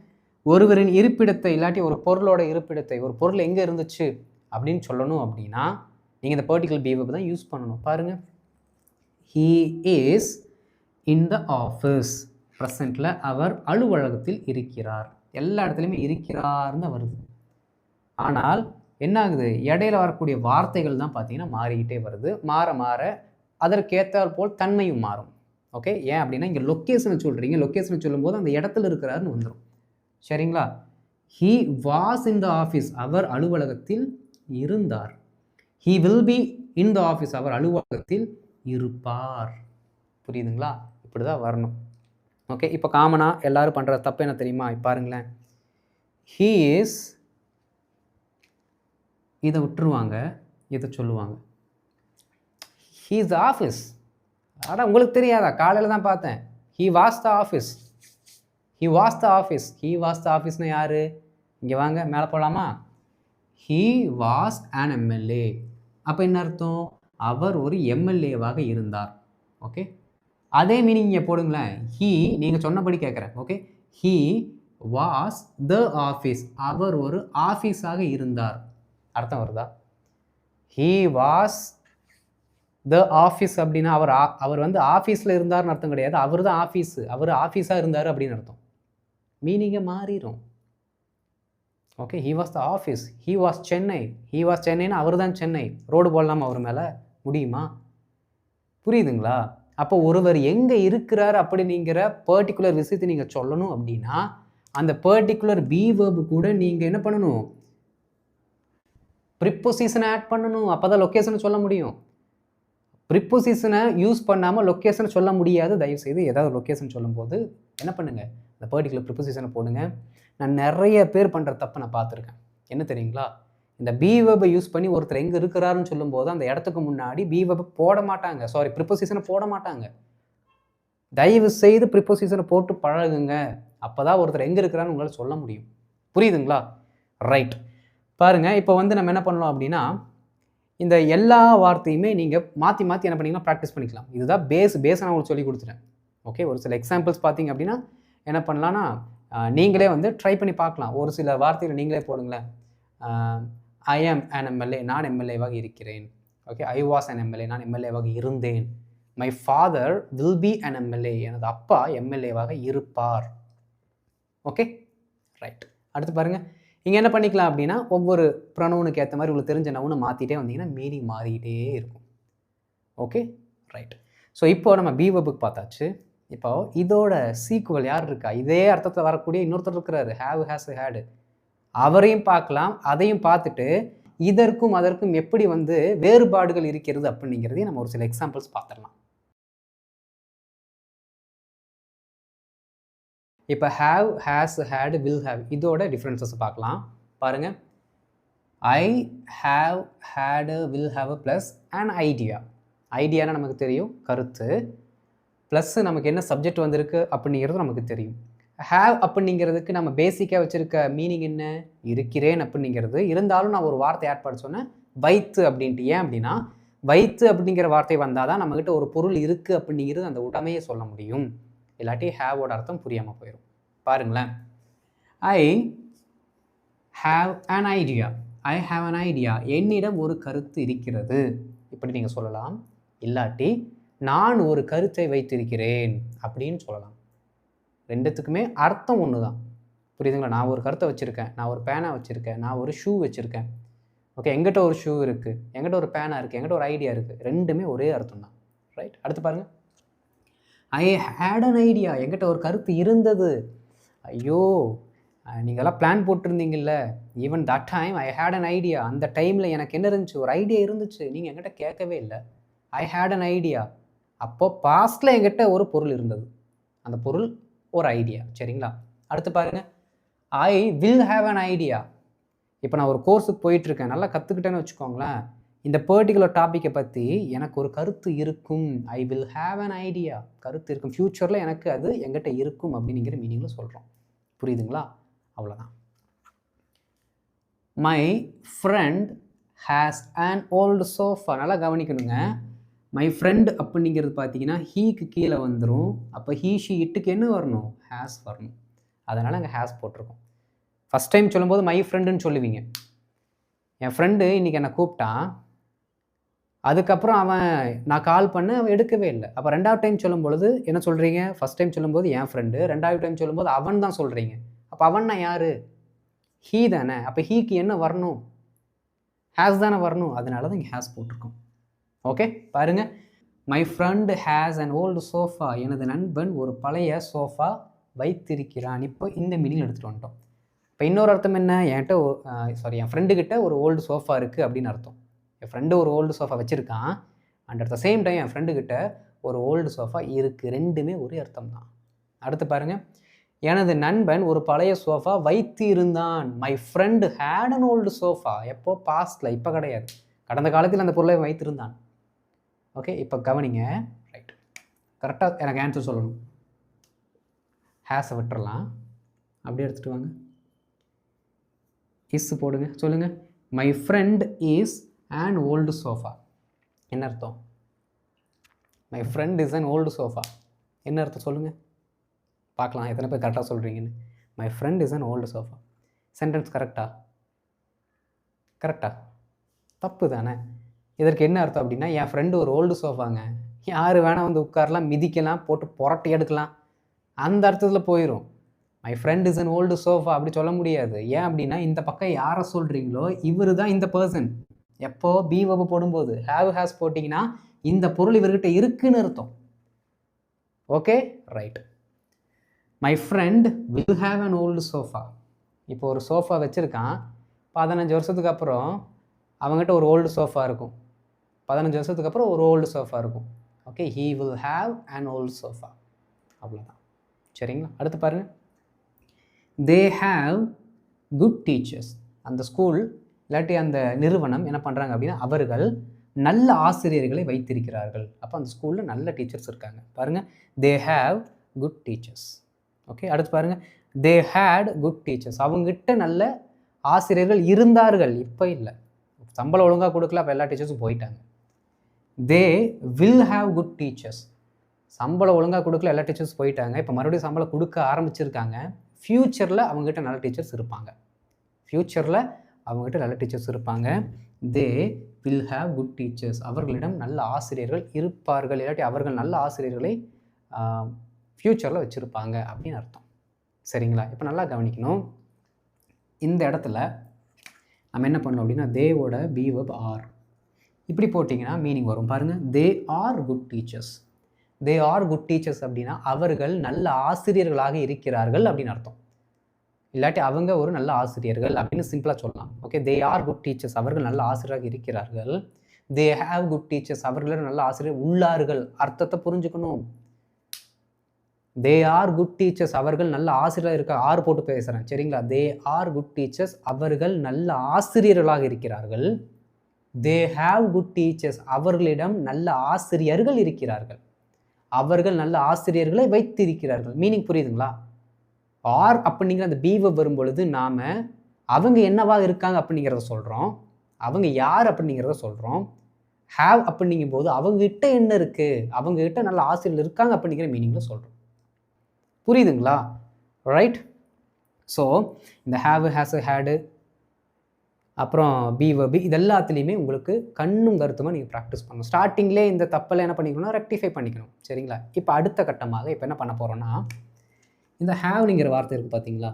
ஒருவரின் இருப்பிடத்தை இல்லாட்டி ஒரு பொருளோட இருப்பிடத்தை, ஒரு பொருள் எங்கே இருந்துச்சு அப்படின்னு சொல்லணும் அப்படின்னா நீங்கள் இந்த பர்டிகுலர் be verb தான் யூஸ் பண்ணணும். பாருங்கள், he is in the office, ப்ரெசண்ட்டில் அவர் அலுவலகத்தில் இருக்கிறார். எல்லா இடத்துலையுமே இருக்கிறார்னு தான் வருது. ஆனால் என்ன ஆகுது, இடையில வரக்கூடிய வார்த்தைகள் தான் பார்த்தீங்கன்னா மாறிக்கிட்டே வருது. மாற மாற அதற்கேற்றால் போல் தன்மையும் மாறும். ஓகே, ஏன் அப்படின்னா இங்கே லொக்கேஷனை சொல்கிறீங்க, லொக்கேஷனை சொல்லும்போது அந்த இடத்துல இருக்கிறாருன்னு வந்துடும். சரிங்களா? he was in the office, அவர் அலுவலகத்தில் இருந்தார். he will be in the office, அவர் அலுவலகத்தில் இருப்பார். புரியுதுங்களா? இப்படி தான் வரணும். ஓகே, இப்போ காமனாக எல்லோரும் பண்ணுற தப்பு என்ன தெரியுமா? பாருங்களேன், he is, இதை விட்டுருவாங்க, இதை சொல்லுவாங்க. he is the office. ஆனால் உங்களுக்கு தெரியாதா? காலையில் தான் பார்த்தேன். he was the office, he was the office, he was the officeனா யார்? இங்கே வாங்க, மேலே போகலாமா? he was an MLA. அப்போ என்ன அர்த்தம்? அவர் ஒரு எம்எல்ஏவாக இருந்தார். ஓகே, அதே மீனிங் இங்கே போடுங்களேன். he, நீங்கள் சொன்னபடி கேட்குறேன். Okay, he was the office, அவர் ஒரு ஆஃபீஸாக இருந்தார். அர்த்தம் வருதா? he was the office அப்படின்னா அவர் வந்து ஆஃபீஸில் இருந்தார்னு அர்த்தம் கிடையாது. அவர் தான் ஆஃபீஸு, அவர் ஆஃபீஸாக இருந்தார் அப்படின்னு அர்த்தம். மீனிங்கை மாறிடும். Okay, he was the office, he was Chennai, he was சென்னைன்னா அவர் தான் சென்னை. ரோடு போடலாமா அவர் மேலே? முடியுமா? புரியுதுங்களா? அப்போ ஒருவர் எங்கே இருக்கிறார் அப்படிங்கிற பர்டிகுலர் விஷயத்தை நீங்கள் சொல்லணும் அப்படின்னா அந்த பர்டிகுலர் be verb கூட நீங்கள் என்ன பண்ணணும்? ப்ரிப்போசிஷனை ஆட் பண்ணணும். அப்போ தான் லொக்கேஷனை சொல்ல முடியும். ப்ரிப்போசிஷனை யூஸ் பண்ணாமல் லொக்கேஷனை சொல்ல முடியாது. தயவுசெய்து ஏதாவது லொக்கேஷன் சொல்லும்போது என்ன பண்ணுங்கள், இந்த பர்டிகுலர் ப்ரிப்போசிஷனை போடுங்க. நான் நிறைய பேர் பண்ணுற தப்பை நான் பார்த்துருக்கேன். என்ன தெரியுங்களா? இந்த be verb யூஸ் பண்ணி ஒருத்தர் எங்கே இருக்கிறாருன்னு சொல்லும்போது அந்த இடத்துக்கு முன்னாடி be verb போட மாட்டாங்க. சாரி, ப்ரிப்போசிஷனை போட மாட்டாங்க. தயவு செய்து ப்ரிப்போசிஷனை போட்டு பழகுங்க. அப்போ தான் ஒருத்தர் எங்கே இருக்கிறான்னு உங்களால் சொல்ல முடியும். புரியுதுங்களா? ரைட். பாருங்கள், இப்போ வந்து நம்ம என்ன பண்ணலாம் அப்படின்னா இந்த எல்லா வார்த்தையுமே நீங்கள் மாற்றி மாற்றி என்ன பண்ணிங்கன்னா ப்ராக்டிஸ் பண்ணிக்கலாம். இதுதான் பேஸை நான் உங்களுக்கு சொல்லி கொடுத்துட்டேன். ஓகே, ஒரு சில எக்ஸாம்பிள்ஸ் பார்த்தீங்க அப்படின்னா என்ன பண்ணலான்னா நீங்களே வந்து ட்ரை பண்ணி பார்க்கலாம். ஒரு சில வார்த்தைகளை நீங்களே போடுங்களேன். ஐ ஆம் அன் எம்எல்ஏ, நான் எம்எல்ஏவாக இருக்கிறேன். Okay, I was an MLA, நான் எம்எல்ஏவாக இருந்தேன். My father will be an MLA, எனது அப்பா எம்எல்ஏவாக இருப்பார். Okay, right. அடுத்து பாருங்கள், இங்கே என்ன பண்ணிக்கலாம் அப்படின்னா ஒவ்வொரு ப்ரொனவுனுக்கு ஏற்ற மாதிரி உங்களுக்கு தெரிஞ்ச நவுனை மாற்றிட்டே வந்தீங்கன்னா மீனிங் மாறிக்கிட்டே இருக்கும். Okay, right. ஸோ இப்போ நம்ம be verb பார்த்தாச்சு. இப்போ இதோட சீக்குவல் யார் இருக்கா? இதே அர்த்தத்தில் வரக்கூடிய இன்னொருத்தர் இருக்கிறாரு, have, has, had. அவரையும் பார்க்கலாம். அதையும் பார்த்துட்டு இதற்கும் அதற்கும் எப்படி வந்து வேறுபாடுகள் இருக்கிறது அப்படிங்கிறதையும் நம்ம ஒரு சில எக்ஸாம்பிள்ஸ் பார்த்துடலாம். இப்போ have, has, had, will have இதோட டிஃப்ரென்சஸ் பார்க்கலாம். பாருங்கள், I have, had, will have plus an idea. ஐடியானா நமக்கு தெரியும், கருத்து. ப்ளஸ் நமக்கு என்ன சப்ஜெக்ட் வந்திருக்கு அப்படிங்கிறது நமக்கு தெரியும். ஹேவ் அப்படிங்கிறதுக்கு நம்ம பேசிக்காக வச்சுருக்க மீனிங் என்ன? இருக்கிறேன் அப்படிங்கிறது. இருந்தாலும் நான் ஒரு வார்த்தை ஆட் பண்ண சொன்னேன், வைத்து அப்படின்ட்டு. ஏன் அப்படின்னா வைத்து அப்படிங்கிற வார்த்தை வந்தால் தான் நம்மக்கிட்ட ஒரு பொருள் இருக்குது அப்படிங்கிறது அந்த உடமையை சொல்ல முடியும். இல்லாட்டி ஹேவோட அர்த்தம் புரியாமல் போயிடும். பாருங்களேன், I have an idea, I have an idea, என்னிடம் ஒரு கருத்து இருக்கிறது இப்படி நீங்கள் சொல்லலாம். இல்லாட்டி நான் ஒரு கருத்தை வைத்திருக்கிறேன் அப்படின்னு சொல்லலாம். ரெண்டுத்துக்குமே அர்த்தம் ஒன்று தான். புரியுதுங்களா? நான் ஒரு கருத்தை வச்சுருக்கேன், நான் ஒரு பேனா வச்சுருக்கேன், நான் ஒரு ஷூ வச்சுருக்கேன். ஓகே, எங்கிட்ட ஒரு ஷூ இருக்குது, எங்கிட்ட ஒரு பேனா இருக்குது, எங்கிட்ட ஒரு ஐடியா இருக்குது. ரெண்டுமே ஒரே அர்த்தம் தான். ரைட். அடுத்து பாருங்கள், ஐ ஹேட் அன் ஐடியா, எங்கிட்ட ஒரு கருத்து இருந்தது. ஐயோ, நீங்கள்லாம் பிளான் போட்டிருந்தீங்கல்ல, even that time I had an idea, அந்த டைமில் எனக்கு என்ன இருந்துச்சு, ஒரு ஐடியா இருந்துச்சு, நீங்கள் என்கிட்ட கேட்கவே இல்லை. ஐ ஹேட் அன் ஐடியா, அப்போது பாஸ்டில் என்கிட்ட ஒரு பொருள் இருந்தது, அந்த பொருள் ஒரு ஐடியா. சரிங்களா? அடுத்து பாருங்க, I will have an idea. இப்போ நான் ஒரு கோர்ஸுக்கு போயிட்டுருக்கேன், நல்லா கற்றுக்கிட்டேன்னு வச்சுக்கோங்களேன், இந்த பர்டிகுலர் டாப்பிக்கை பற்றி எனக்கு ஒரு கருத்து இருக்கும். I will have an idea. கருத்து இருக்கும், ஃப்யூச்சரில் எனக்கு அது எங்கிட்ட இருக்கும் அப்படிங்கிற மீனிங்கில் சொல்கிறோம். புரியுதுங்களா? அவ்வளோதான். My friend has an old sofa. நல்லா கவனிக்கணுங்க. மை ஃப்ரெண்ட் அப்படிங்கிறது பார்த்தீங்கன்னா ஹீக்கு கீழே வந்துடும். அப்போ ஹீ ஷி இட்டுக்கு என்ன வரணும்? ஹேஸ் வரணும். அதனால் அங்கே ஹேஸ் போட்டிருக்கோம். ஃபஸ்ட் டைம் சொல்லும்போது மை ஃப்ரெண்டுன்னு சொல்லுவீங்க. என் ஃப்ரெண்டு இன்றைக்கி என்னை கூப்பிட்டான், அதுக்கப்புறம் நான் கால் பண்ணேன், அவன் எடுக்கவே இல்லை. அப்போ 2வது டைம் சொல்லும் பொழுது என்ன சொல்கிறீங்க? ஃபஸ்ட் டைம் சொல்லும்போது என் ஃப்ரெண்டு, 2வது டைம் சொல்லும்போது அவன் தான் சொல்கிறீங்க. அப்போ அவன்னா யார்? ஹீ தானே. அப்போ ஹீக்கு என்ன வரணும்? ஹேஸ் தானே வரணும். அதனால தான் இங்கே ஹேஸ் போட்டிருக்கோம். ஓகே, பாருங்கள். My friend has an old sofa. எனது நண்பன் ஒரு பழைய சோஃபா வைத்திருக்கிறான். இப்போ இந்த மீனிங் எடுத்துகிட்டு வந்துட்டோம். இப்போ இன்னொரு அர்த்தம் என்ன? என் ஃப்ரெண்டுக்கிட்ட ஒரு ஓல்டு சோஃபா இருக்குது அப்படின்னு அர்த்தம். என் ஃப்ரெண்டு ஒரு ஓல்டு சோஃபா வச்சுருக்கான், and at the same time என் ஃப்ரெண்டுக்கிட்ட ஒரு ஓல்டு சோஃபா இருக்குது. ரெண்டுமே ஒரே அர்த்தம் தான். அடுத்து பாருங்கள், எனது நண்பன் ஒரு பழைய சோஃபா வைத்து இருந்தான். My friend had an old sofa. எப்போ? பாஸ்டில், இப்போ கிடையாது. கடந்த காலத்தில் அந்த பொருளை வைத்திருந்தான். ஓகே, இப்போ கவனிங்க. ரைட், கரெக்டாக எனக்கு ஆன்சர் சொல்லணும். ஹேஸை விட்டுறலாம், அப்படியே எடுத்துகிட்டு வாங்க. இஸ் போடுங்க, சொல்லுங்கள். My friend is an old sofa. என்ன அர்த்தம்? My friend is an old sofa என்ன அர்த்தம் சொல்லுங்கள் பார்க்கலாம், எத்தனை பேர் கரெக்டாக சொல்கிறீங்கன்னு. My friend is an old sofa. Sentence கரெக்டா? கரெக்டா? தப்பு தானே. இதற்கு என்ன அர்த்தம் அப்படின்னா, என் ஃப்ரெண்டு ஒரு ஓல்டு சோஃபாங்க, யார் வேணால் வந்து உட்காரலாம், மிதிக்கலாம், போட்டு புரட்டி எடுக்கலாம், அந்த அர்த்தத்தில் போயிடும். My friend is an old sofa அப்படி சொல்ல முடியாது. ஏன் அப்படின்னா, இந்த பக்கம் யாரை சொல்கிறீங்களோ இவர் தான் இந்த பர்சன். எப்போ? பி வெர்பு போடும்போது ஹேவ் ஹேஸ் போட்டிங்கன்னா இந்த பொருள் இவர்கிட்ட இருக்குன்னு அர்த்தம். Okay, right. My friend will have an old sofa. இப்போ ஒரு சோஃபா வச்சுருக்கான், 15 வருஷத்துக்கு அப்புறம் அவங்ககிட்ட ஒரு ஓல்டு சோஃபா இருக்கும். 15 வருஷத்துக்கு அப்புறம் ஒரு ஓல்டு சோஃபா இருக்கும். Okay, he will have an old sofa. அவ்வளோதான். சரிங்களா? அடுத்து பாருங்கள். They have good teachers. அந்த ஸ்கூல் இல்லாட்டி அந்த நிறுவனம் என்ன பண்ணுறாங்க அப்படின்னா, அவர்கள் நல்ல ஆசிரியர்களை வைத்திருக்கிறார்கள். அப்போ அந்த ஸ்கூலில் நல்ல டீச்சர்ஸ் இருக்காங்க. பாருங்கள், they have good teachers. Okay, அடுத்து பாருங்கள். They had good teachers. அவங்ககிட்ட நல்ல ஆசிரியர்கள் இருந்தார்கள், இப்போ இல்லை. சம்பளம் ஒழுங்காக கொடுக்கல, அப்போ எல்லா டீச்சர்ஸும் போயிட்டாங்க. தே வில் ஹேவ் குட் டீச்சர்ஸ். சம்பளம் ஒழுங்காக கொடுக்கல, எல்லா டீச்சர்ஸ் போயிட்டாங்க, இப்போ மறுபடியும் சம்பளம் கொடுக்க ஆரம்பிச்சிருக்காங்க. ஃப்யூச்சரில் அவங்ககிட்ட நல்ல டீச்சர்ஸ் இருப்பாங்க. ஃப்யூச்சரில் அவங்ககிட்ட நல்ல டீச்சர்ஸ் இருப்பாங்க. தே வில் ஹேவ் குட் டீச்சர்ஸ். அவர்களிடம் நல்ல ஆசிரியர்கள் இருப்பார்கள், இல்லாட்டி அவர்கள் நல்ல ஆசிரியர்களை ஃப்யூச்சரில் வச்சுருப்பாங்க அப்படின்னு அர்த்தம். சரிங்களா? இப்போ நல்லா கவனிக்கணும். இந்த இடத்துல நம்ம என்ன பண்ணணும் அப்படின்னா, தேவோட பி வெர்ப் ஆர் இப்படி போட்டிங்கன்னா மீனிங் வரும். பாருங்கள், they are good teachers. They are good teachers அப்படின்னா அவர்கள் நல்ல ஆசிரியர்களாக இருக்கிறார்கள் அப்படின்னு அர்த்தம். இல்லாட்டி அவங்க ஒரு நல்ல ஆசிரியர்கள் அப்படின்னு சிம்பிளாக சொல்லலாம். Okay, they are good teachers. அவர்கள் நல்ல ஆசிரியராக இருக்கிறார்கள். தே ஹேவ் குட் டீச்சர்ஸ். அவர்களிடம் நல்ல ஆசிரியர் உள்ளார்கள். அர்த்தத்தை புரிஞ்சுக்கணும். They are good teachers. அவர்கள் நல்ல ஆசிரியராக இருக்க, ஆறு போட்டு பேசுகிறேன். சரிங்களா? They are good teachers. அவர்கள் நல்ல ஆசிரியர்களாக இருக்கிறார்கள். தே ஹேவ் குட் டீச்சர்ஸ். அவர்களிடம் நல்ல ஆசிரியர்கள் இருக்கிறார்கள். அவர்கள் நல்ல ஆசிரியர்களை வைத்திருக்கிறார்கள். மீனிங் புரியுதுங்களா? ஆர் அப்படிங்கிற அந்த பீவை வரும் பொழுது நாம் அவங்க என்னவாக இருக்காங்க அப்படிங்கிறத சொல்கிறோம், அவங்க யார் அப்படிங்கிறத சொல்கிறோம். ஹேவ் அப்படிங்கும் போது அவங்ககிட்ட என்ன இருக்குது, அவங்ககிட்ட நல்ல ஆசிரியர்கள் இருக்காங்க அப்படிங்கிற மீனிங்கில் சொல்கிறோம். புரியுதுங்களா? ரைட். ஸோ இந்த ஹேவ், ஹேஸ், ஹேடு, அப்புறம் பி வெர்பு இது எல்லாத்துலேயுமே உங்களுக்கு கண்ணும் கருத்துமாக நீங்கள் ப்ராக்டிஸ் பண்ணணும். ஸ்டார்டிங்லேயே இந்த தப்பெல்லாம் என்ன பண்ணிக்கணும்னா ரெக்டிஃபை பண்ணிக்கணும். சரிங்களா? இப்போ அடுத்த கட்டமாக இப்போ என்ன பண்ண போகிறோன்னா, இந்த ஹேவ்னுங்கிற வார்த்தை இருக்குது பார்த்தீங்களா?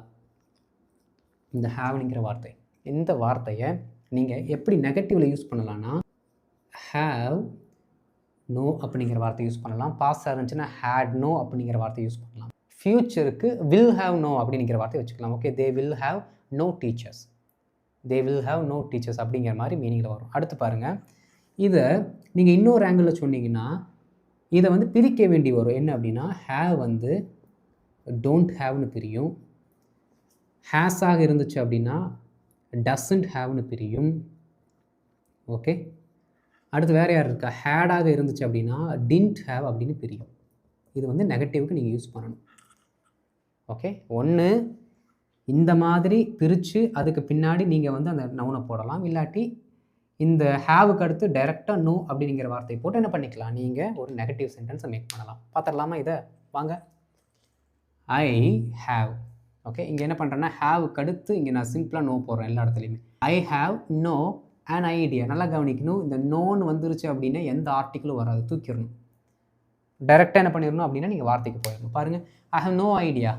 இந்த ஹேவ்னுங்கிற வார்த்தை, இந்த வார்த்தையை நீங்கள் எப்படி நெகட்டிவில் யூஸ் பண்ணலான்னா, ஹேவ் நோ அப்படிங்கிற வார்த்தை யூஸ் பண்ணலாம். பாஸ்டாக இருந்துச்சுன்னா ஹேட் நோ அப்படிங்கிற வார்த்தை யூஸ் பண்ணலாம். ஃப்யூச்சருக்கு வில் ஹேவ் நோ அப்படிங்கிற வார்த்தை வச்சுக்கலாம். Okay, they will have no teachers. They will have no teachers அப்படிங்கிற மாதிரி மீனிங்கில் வரும். அடுத்து பாருங்கள், இதை நீங்கள் இன்னொரு ஆங்கிளில் சொன்னீங்கன்னா இதை வந்து பிரிக்க வேண்டி வரும். என்ன அப்படின்னா, ஹேவ் வந்து டோன்ட் ஹேவ்னு பிரியும். ஹேஸாக இருந்துச்சு அப்படின்னா டசன்ட் ஹேவ்னு பிரியும். ஓகே, அடுத்து வேறு யார் இருக்கா? ஹேடாக இருந்துச்சு அப்படின்னா டின்ட் ஹேவ் அப்படின்னு பிரியும். இது வந்து நெகட்டிவ்க்கு நீங்கள் யூஸ் பண்ணணும். ஓகே, ஒன்று இந்த மாதிரி பிரித்து அதுக்கு பின்னாடி நீங்கள் வந்து அந்த நவுனை போடலாம். இல்லாட்டி இந்த ஹேவுக்கு அடுத்து டைரெக்டாக நோ அப்படிங்கிற வார்த்தையை போட்டு என்ன பண்ணிக்கலாம், நீங்கள் ஒரு நெகட்டிவ் சென்டென்ஸை மேக் பண்ணலாம். பார்த்துடலாமா இதை? வாங்க. I have. ஓகே, இங்கே என்ன பண்ணுறேன்னா ஹேவுக்கு அடுத்து இங்கே நான் சிம்பிளாக நோ போடுறேன் எல்லா இடத்துலையுமே. I have no an idea. நல்லா கவனிக்கணும், இந்த நோன்னு வந்துருச்சு அப்படின்னா எந்த ஆர்டிக்கிளும் வராது, தூக்கிடணும். டைரெக்டாக என்ன பண்ணிடணும் அப்படின்னா நீங்கள் வார்த்தைக்கு போயிடணும். பாருங்கள், ஐ ஹவ் நோ ஐடியா.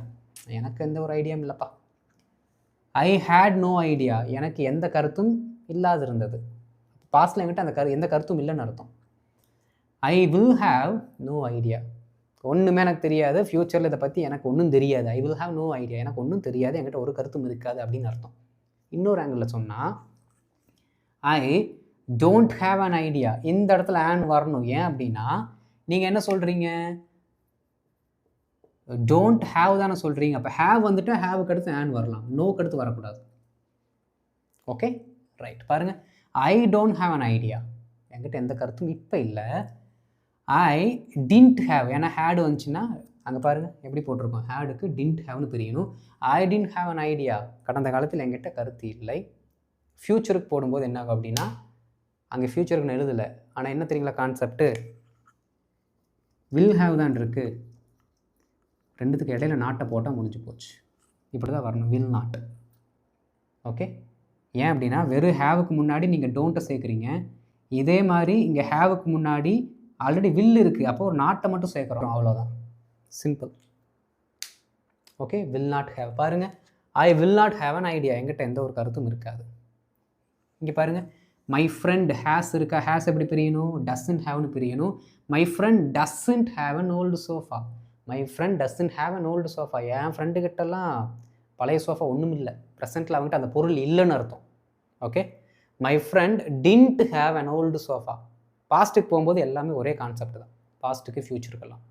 எனக்கு எந்த ஒரு ஐடியாவும் இல்லைப்பா. ஐ ஹேட் நோ ஐடியா. எனக்கு எந்த கருத்தும் இல்லாது இருந்தது. பாஸ்டில் என்கிட்ட எந்த கருத்தும் இல்லைன்னு அர்த்தம். I will have no idea. ஒன்றுமே எனக்கு தெரியாது, ஃப்யூச்சரில் இதை பற்றி எனக்கு ஒன்றும் தெரியாது. I will have no idea. எனக்கு ஒன்றும் தெரியாது, என்கிட்ட ஒரு கருத்தும் இருக்காது அப்படின்னு அர்த்தம். இன்னொரு ஆங்கிளில் சொன்னால் ஐ டோன்ட் ஹாவ் அன் ஐடியா. இந்த இடத்துல ஆன் வரணும். ஏன் அப்படின்னா நீங்கள் என்ன சொல்கிறீங்க, டோன்ட் ஹாவ் தானே சொல்கிறீங்க. அப்போ ஹேவ் வந்துட்டு ஹேவுக்கு அடுத்து ஆன் வரலாம், நோக்கு அடுத்து வரக்கூடாது. Okay, right. பாருங்கள், I don't have an idea. என்கிட்ட எந்த கருத்தும் இப்போ இல்லை. I didn't have. ஏன்னா ஹேடு வந்துச்சுன்னா அங்கே பாருங்கள் எப்படி போட்டிருக்கோம், ஹேடுக்கு டின்ட் ஹேவ்னு பிரியணும். I didn't have an idea. கடந்த காலத்தில் என்கிட்ட கருத்து இல்லை. ஃப்யூச்சருக்கு போடும்போது என்ன ஆகும் அப்படின்னா அங்கே ஃப்யூச்சருக்கு நான் எழுதலை, ஆனால் என்ன தெரியுங்களா கான்செப்ட்டு, வில் ஹேவ் தான் இருக்குது. ரெண்டுத்துக்கு இடையில நாட்டை போட்டால் முடிஞ்சு போச்சு. இப்படி தான் வரணும், வில் நாட். ஓகே, ஏன் அப்படின்னா வெறும் ஹேவுக்கு முன்னாடி நீங்கள் டோன்ட்டை சேர்க்குறீங்க. இதே மாதிரி இங்கே ஹேவுக்கு முன்னாடி ஆல்ரெடி வில் இருக்குது, அப்போ ஒரு நாட்டை மட்டும் சேர்க்குறோம், அவ்வளோதான். Simple. Okay, will not have. பாருங்கள், I will not have an idea. என்கிட்ட எந்த ஒரு கருத்தும் இருக்காது. இங்கே பாருங்கள், மை ஃப்ரெண்ட் ஹேஸ் இருக்கா. ஹேஸ் எப்படி பிரியணும், டசன்ட் ஹேவ்னு பிரியணும். My friend doesn't have an old sofa. My friend doesn't have an old sofa. என் ஃப்ரெண்டுக்கிட்டலாம் பழைய சோஃபா ஒன்றும் இல்லை, ப்ரெசென்ட்டில் அவங்ககிட்ட அந்த பொருள் இல்லைன்னு அர்த்தம். Okay, my friend didn't have an old sofa. பாஸ்ட்டுக்கு போகும்போது எல்லாமே ஒரே கான்செப்ட் தான், பாஸ்ட்டுக்கு ஃப்யூச்சருக்கெல்லாம்.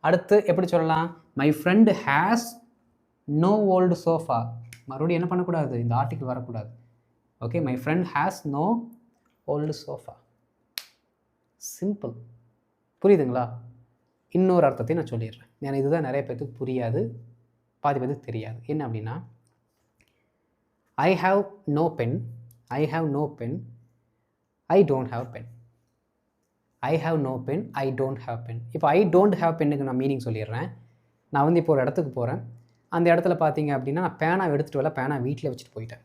அடுத்து எப்படி சொல்லலாம், my friend has no old sofa. மறுபடியும் என்ன பண்ணக்கூடாது, இந்த ஆர்டிக்கிள் வரக்கூடாது. Okay, my friend has no old sofa. Simple. புரியுதுங்களா? இன்னொரு அர்த்தத்தையும் நான் சொல்லிடுறேன். ஏன்னா இதுதான் நிறைய பேருக்கு புரியாது, பாதி பேருக்கு தெரியாது. என்ன அப்படின்னா, I have no pen. I have no pen. I don't have pen. I have no pen. I don't have pen. இப்போ ஐ டோன்ட் ஹாவ் பென்னுக்கு நான் மீனிங் சொல்லிடுறேன். நான் வந்து இப்போ ஒரு இடத்துக்கு போகிறேன். அந்த இடத்துல பார்த்தீங்க அப்படின்னா நான் பேனா எடுத்துகிட்டு வரல, பேனா வீட்டில் வச்சுட்டு போயிட்டேன்.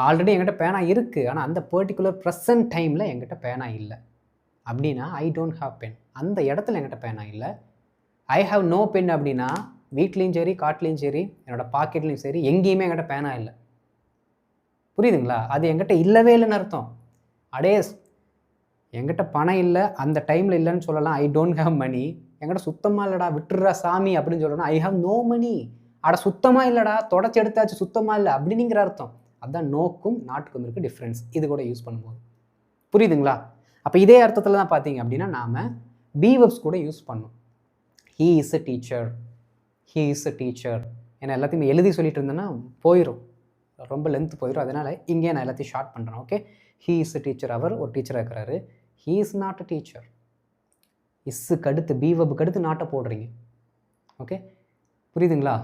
ஆல்ரெடி என்கிட்ட பேனா இருக்குது, ஆனால் அந்த பர்டிகுலர் ப்ரெசன்ட் டைமில் என்கிட்ட பேனா இல்லை அப்படின்னா ஐ டோன்ட் ஹாவ் பென். அந்த இடத்துல என்கிட்ட பேனா இல்லை. ஐ ஹாவ் நோ பென் அப்படின்னா வீட்லேயும் சரி, காட்டிலையும் சரி, என்னோடய பாக்கெட்லேயும் சரி, எங்கேயுமே என்கிட்ட பேனா இல்லை. புரியுதுங்களா? அது என்கிட்ட இல்லவே இல்லைன்னு அர்த்தம். அடே, என்கிட்ட பணம் இல்லை, அந்த டைமில் இல்லைன்னு சொல்லலாம். I don't have money. என்கிட்ட சுத்தமாக இல்லைடா, விட்டுடுறா சாமி அப்படின்னு சொல்லணும். I have no money. அட சுத்தமாக இல்லைடா, தொடச்சி எடுத்தாச்சு, சுத்தமாக இல்லை அப்படிங்கிற அர்த்தம். அதுதான் நோக்கும் நாட்டுக்கும் இருக்குது டிஃப்ரென்ஸ், இது கூட யூஸ் பண்ணும்போது. புரியுதுங்களா? அப்போ இதே அர்த்தத்தில் தான் பார்த்தீங்க அப்படின்னா நாம் பி வெர்ப்ஸ் கூட யூஸ் பண்ணோம். He is a teacher. He is a teacher. ஏன்னா எல்லாத்தையுமே எழுதி சொல்லிட்டு இருந்தேன்னா போயிடும், ரொம்ப லென்த் போயிடும். அதனால் இங்கே நான் எல்லாத்தையும் ஷார்ட் பண்ணுறேன். Okay, he is a teacher. அவர் ஒரு டீச்சராக இருக்கிறாரு. He is not a teacher. இஸ்ஸுக்கு அடுத்து பி வெர்புக்கு அடுத்து நாட்டை போடுறீங்க. ஓகே, புரியுதுங்களா?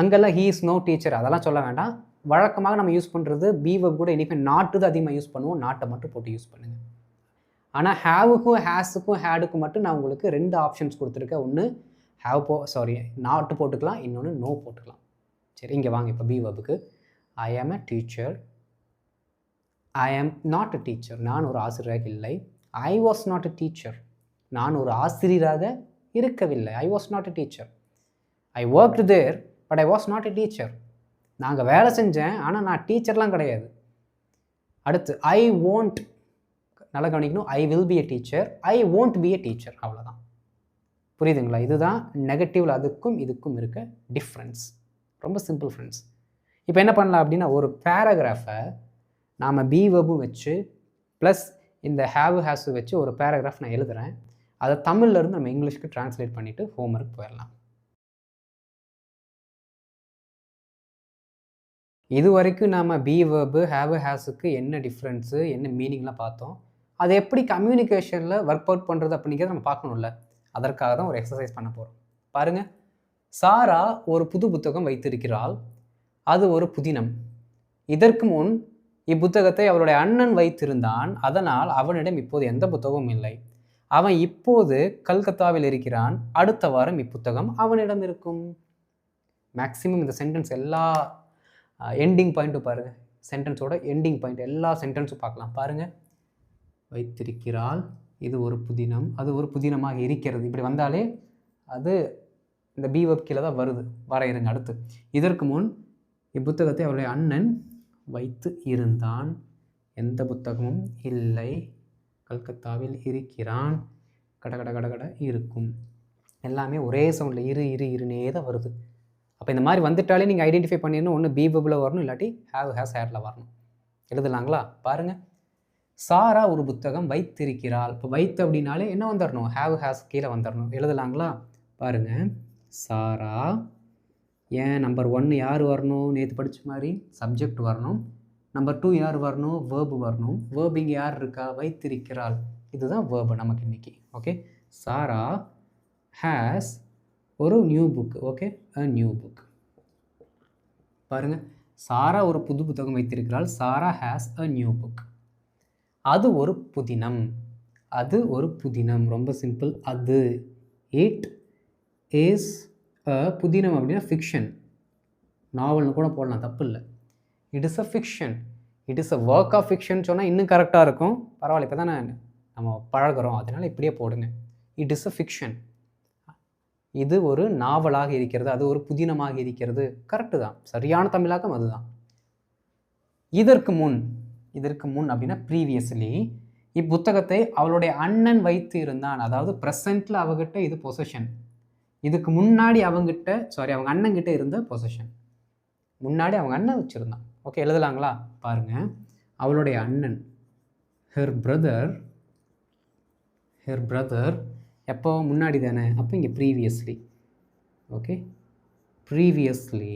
அங்கெல்லாம் ஹீ இஸ் நோ டீச்சர் அதெல்லாம் சொல்ல வேண்டாம். வழக்கமாக நம்ம யூஸ் பண்ணுறது பி வெர்ப் கூட இனிமேல் நாட்டு தான் அதிகமாக யூஸ் பண்ணுவோம். நாட்டை மட்டும் போட்டு யூஸ் பண்ணுங்கள். ஆனால் ஹேவுக்கும் ஹேஸுக்கும் ஹேடுக்கும் மட்டும் நான் உங்களுக்கு 2 ஆப்ஷன்ஸ் கொடுத்துருக்கேன். ஒன்று நாட்டு போட்டுக்கலாம், இன்னொன்று நோ போட்டுக்கலாம். சரி, இங்கே வாங்க. இப்போ பி வெர்புக்கு ஐ ஆம் அ teacher. I am not a teacher. நான் ஒரு ஆசிரியராக இல்லை. I was not a teacher. நான் ஒரு ஆசிரியராக இருக்கவில்லை. I was not a teacher. I worked there but I was not a teacher. நாங்கள் வேலை செஞ்சேன், ஆனால் நான் டீச்சர்லாம் கிடையாது. அடுத்து ஐ won't, நல்லா கவனிக்கணும், I will be a teacher. I won't B a teacher. அவ்வளோதான். புரியுதுங்களா? இதுதான் நெகட்டிவில் அதுக்கும் இதுக்கும் இருக்க டிஃப்ரென்ஸ். ரொம்ப சிம்பிள் ஃப்ரெண்ட்ஸ். இப்போ என்ன பண்ணலாம் அப்படின்னா, ஒரு பேராகிராஃபை நாம் பி வெர்பும் வச்சு ப்ளஸ் இந்த ஹேவ் ஹேஸு வச்சு ஒரு பேராகிராஃப் நான் எழுதுகிறேன். அதை தமிழ்லேருந்து நம்ம இங்கிலீஷ்க்கு ட்ரான்ஸ்லேட் பண்ணிவிட்டு ஹோம்ஒர்க் போயிடலாம். இது வரைக்கும் நாம் பி வேர்பு ஹேவ் ஹேஸுக்கு என்ன டிஃப்ரென்ஸு என்ன மீனிங்லாம் பார்த்தோம். அதை எப்படி கம்யூனிகேஷனில் ஒர்க் அவுட் பண்ணுறது அப்படிங்கிறத நம்ம பார்க்கணும்ல. அதற்காக தான் ஒரு எக்ஸசைஸ் பண்ண போகிறோம். பாருங்கள், சாரா ஒரு புது புத்தகம் வைத்திருக்கிறாள். அது ஒரு புதினம். இதற்கு முன் இப்புத்தகத்தை அவருடைய அண்ணன் வைத்திருந்தான். அதனால் அவனிடம் இப்போது எந்த புத்தகமும் இல்லை. அவன் இப்போது கல்கத்தாவில் இருக்கிறான். அடுத்த வாரம் இப்புத்தகம் அவனிடம் இருக்கும். மேக்ஸிமம் இந்த சென்டென்ஸ் எல்லா எண்டிங் பாயிண்ட்டும் பாருங்கள். சென்டென்ஸோட எண்டிங் பாயிண்ட் எல்லா சென்டென்ஸும் பார்க்கலாம். பாருங்கள், வைத்திருக்கிறாள், இது ஒரு புதினம், அது ஒரு புதினமாக இருக்கிறது. இப்படி வந்தாலே அது இந்த பி வெப் கீழே தான் வருது. வர இருங்க. அடுத்து, இதற்கு முன் இப்புத்தகத்தை அவருடைய அண்ணன் வைத்து இருந்தான். எந்த புத்தகமும் இல்லை. கல்கத்தாவில் இருக்கிறான். கட கட கட கட இருக்கும். எல்லாமே ஒரே சவுண்டில் இரு இரு இருனே தான் வருது. அப்போ இந்த மாதிரி வந்துட்டாலே நீங்கள் ஐடென்டிஃபை பண்ணிடணும். ஒன்று பி வெப்பில் வரணும், இல்லாட்டி ஹேவ் ஹேஸ் ஹேடில் வரணும். எழுதலாங்களா? பாருங்கள், சாரா ஒரு புத்தகம் வைத்திருக்கிறாள். இப்போ வைத்து அப்படின்னாலே என்ன வந்துடணும்? ஹேவ் ஹேஸ் கீழே வந்துடணும். எழுதலாங்களா? பாருங்கள், சாரா, ஏன் நம்பர் 1 யார் வரணும்? நேற்று படித்த மாதிரி சப்ஜெக்ட் வரணும். நம்பர் 2 யார் வரணும்? வேர்பு வரணும். வேர்பு இங்கே யார் இருக்கா? வைத்திருக்கிறாள். இதுதான் வேர்பு நமக்கு இன்றைக்கி. ஓகே, சாரா ஹேஸ் ஒரு new book. Okay, a new book. பாருங்கள், சாரா ஒரு புது புத்தகம் வைத்திருக்கிறாள். சாரா ஹேஸ் அ நியூ புக். அது ஒரு புதினம். அது ஒரு புதினம். ரொம்ப சிம்பிள். அது. இட் இஸ் அ புதினம் அப்படின்னா ஃபிக்ஷன். நாவல்னு கூட போடலாம், தப்பு இல்லை. It is a fiction. It is a work of fiction சொன்னால் இன்னும் கரெக்டாக இருக்கும். பரவாயில்ல, இப்போ தானே நம்ம பழகிறோம், அதனால் இப்படியே போடுங்க. It is a fiction. இது ஒரு நாவலாக இருக்கிறது, அது ஒரு புதினமாக இருக்கிறது. கரெக்டு தான், சரியான தமிழாக்கம் அதுதான். இதற்கு முன் அப்படின்னா ப்ரீவியஸ்லி இப்புத்தகத்தை அவளுடைய அண்ணன் வைத்து இருந்தான். அதாவது ப்ரெசண்ட்டில் அவகிட்ட இது பொசஷன். இதுக்கு முன்னாடி அவங்க அண்ணங்கிட்ட இருந்த பொசஷன். முன்னாடி அவங்க அண்ணன் வச்சுருந்தான். ஓகே, எழுதலாங்களா? பாருங்கள், அவளுடைய அண்ணன் ஹெர் பிரதர் எப்போ? முன்னாடி தானே. அப்போ இங்கே previously. Okay, previously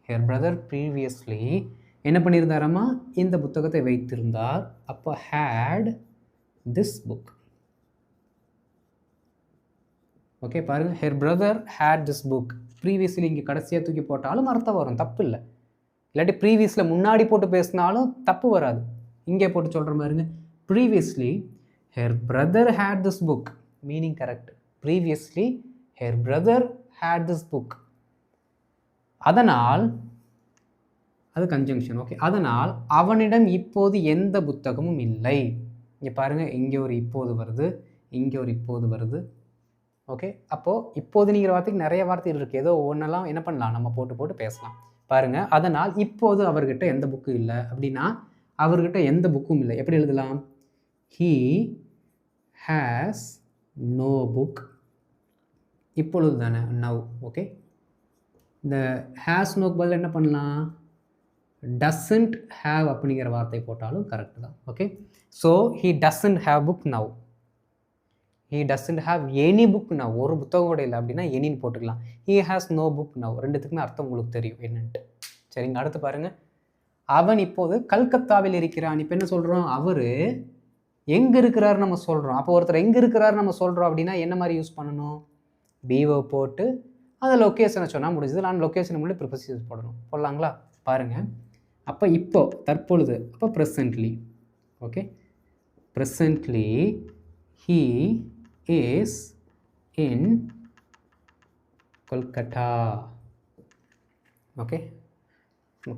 her brother previously என்ன பண்ணியிருந்தாரம்மா? இந்த புத்தகத்தை வைத்திருந்தார். அப்போ ஹேட் திஸ் புக். ஓகே, பாருங்கள், her brother had this book. Previously இங்கே கடைசியாக தூக்கி போட்டாலும் அர்த்தம் வரும், தப்பு இல்லை. இல்லாட்டி ப்ரீவியஸில் முன்னாடி போட்டு பேசினாலும் தப்பு வராது. இங்கே போட்டு சொல்கிற மாதிரிங்க, previously her brother had this book. Meaning correct. Previously her brother had this book. அதனால் அது கன்ஜங்ஷன். ஓகே, அதனால் அவனிடம் இப்போது எந்த புத்தகமும் இல்லை. இங்கே பாருங்கள், இங்கே ஒரு இப்போது வருது, இங்கே ஒரு இப்போது வருது. ஓகே, அப்போது இப்போதுங்கிற வார்த்தைக்கு நிறைய வார்த்தைகள் இருக்குது. ஏதோ ஒன்றெல்லாம் என்ன பண்ணலாம், நம்ம போட்டு பேசலாம். பாருங்கள், அதனால் இப்போது அவர்கிட்ட எந்த புக்கு இல்லை அப்படின்னா அவர்கிட்ட எந்த புக்கும் இல்லை. எப்படி எழுதலாம்? He has no book. இப்பொழுது தானே, நவ். ஓகே, இந்த ஹேஸ் நோக்கு பதில் என்ன பண்ணலாம்? டசன்ட் ஹேவ் அப்படிங்கிற வார்த்தை போட்டாலும் கரெக்டு தான். Okay, so he doesn't have book now. He doesn't have any book now. ஒரு புத்தகம் கூட இல்லை அப்படின்னா எனின்னு போட்டுக்கலாம். He has no book now. ரெண்டுத்துக்குமே அர்த்தம் உங்களுக்கு தெரியும் என்னன்ட்டு. சரிங்க, அடுத்து பாருங்கள், அவன் இப்போது கல்கத்தாவில் இருக்கிறான். இப்போ என்ன சொல்கிறோம்? அவர் எங்கே இருக்கிறாரு நம்ம சொல்கிறோம். அப்போ ஒருத்தர் எங்கே இருக்கிறாரு நம்ம சொல்கிறோம் அப்படின்னா என்ன மாதிரி யூஸ் பண்ணணும்? பீவோ போட்டு அந்த லொக்கேஷனை சொன்னால் முடிஞ்சது. நான் லொக்கேஷனை முன்னாடி ப்ரிப்போசிஷன் போடணும். போடலாங்களா? பாருங்கள், அப்போ இப்போ தற்பொழுது, அப்போ presently. Okay, presently he is in Kolkata. Okay,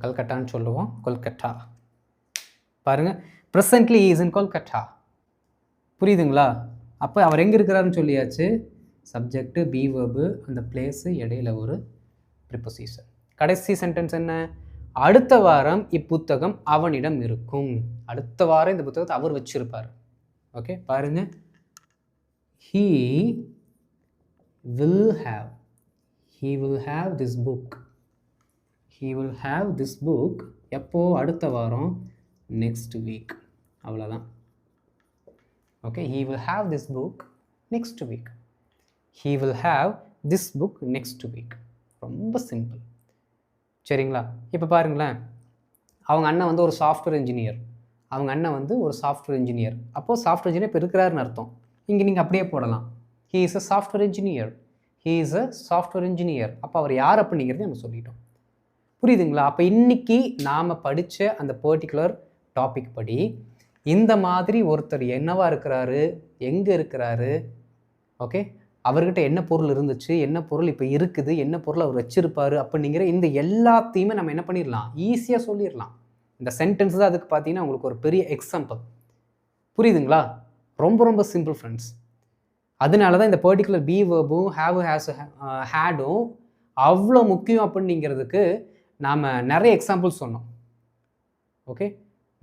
கல்கட்டான்னு சொல்லுவோம், கொல்கட்டா. பாருங்கள், ப்ரெசன்ட்லி இஸ் இன் கொல்கட்டா. புரியுதுங்களா? அப்போ அவர் எங்கே இருக்கிறாருன்னு சொல்லியாச்சு. சப்ஜெக்டு, பி வெர்பு, அந்த பிளேஸு, இடையில ஒரு ப்ரிப்போசிஷன். கடைசி சென்டென்ஸ் என்ன? அடுத்த வாரம் இப்புத்தகம் அவனிடம் இருக்கும். அடுத்த வாரம் இந்த புத்தகத்தை அவர் வச்சிருப்பார். ஓகே, பாருங்க, he will have this book. he will have this book எப்போ? அடுத்த வாரம், next week. அவ்வளோதான். Okay, he will have this book next week. he will have this book next week. ரொம்ப சிம்பிள். சரிங்களா? இப்போ பாருங்களேன், அவங்க அண்ணன் வந்து ஒரு சாஃப்ட்வேர் இன்ஜினியர். அவங்க அண்ணன் வந்து ஒரு சாஃப்ட்வேர் இன்ஜினியர். அப்போது சாஃப்ட்வேர் இன்ஜினியர் இப்போ இருக்கிறாருன்னு அர்த்தம். இங்கே நீங்கள் அப்படியே போடலாம். He is a software engineer. He is a software engineer. அப்போ அவர் யார் அப்படிங்கிறது நம்ம சொல்லிட்டோம். புரியுதுங்களா? அப்போ இன்னைக்கு நாம் படித்த அந்த பர்ட்டிகுலர் டாபிக் படி இந்த மாதிரி ஒருத்தர் என்னவா இருக்கிறாரு, எங்கே இருக்கிறாரு, ஓகே, அவர்கிட்ட என்ன பொருள் இருந்துச்சு, என்ன பொருள் இப்போ இருக்குது, என்ன பொருள் அவர் வச்சிருப்பாரு அப்படிங்கிற இந்த எல்லாத்தையுமே நம்ம என்ன பண்ணிடலாம், ஈஸியாக சொல்லிடலாம். இந்த சென்டென்ஸ் தான் அதுக்கு பார்த்தீங்கன்னா உங்களுக்கு ஒரு பெரிய எக்ஸாம்பிள். புரியுதுங்களா? ரொம்ப ரொம்ப சிம்பிள் ஃப்ரெண்ட்ஸ். அதனால தான் இந்த பர்ட்டிகுலர் பி வெர்பும் ஹேவ் ஹேஸ் ஹேடும் அவ்வளோ முக்கியம் அப்படிங்கிறதுக்கு நாம் நிறைய எக்ஸாம்பிள்ஸ் சொன்னோம். ஓகே,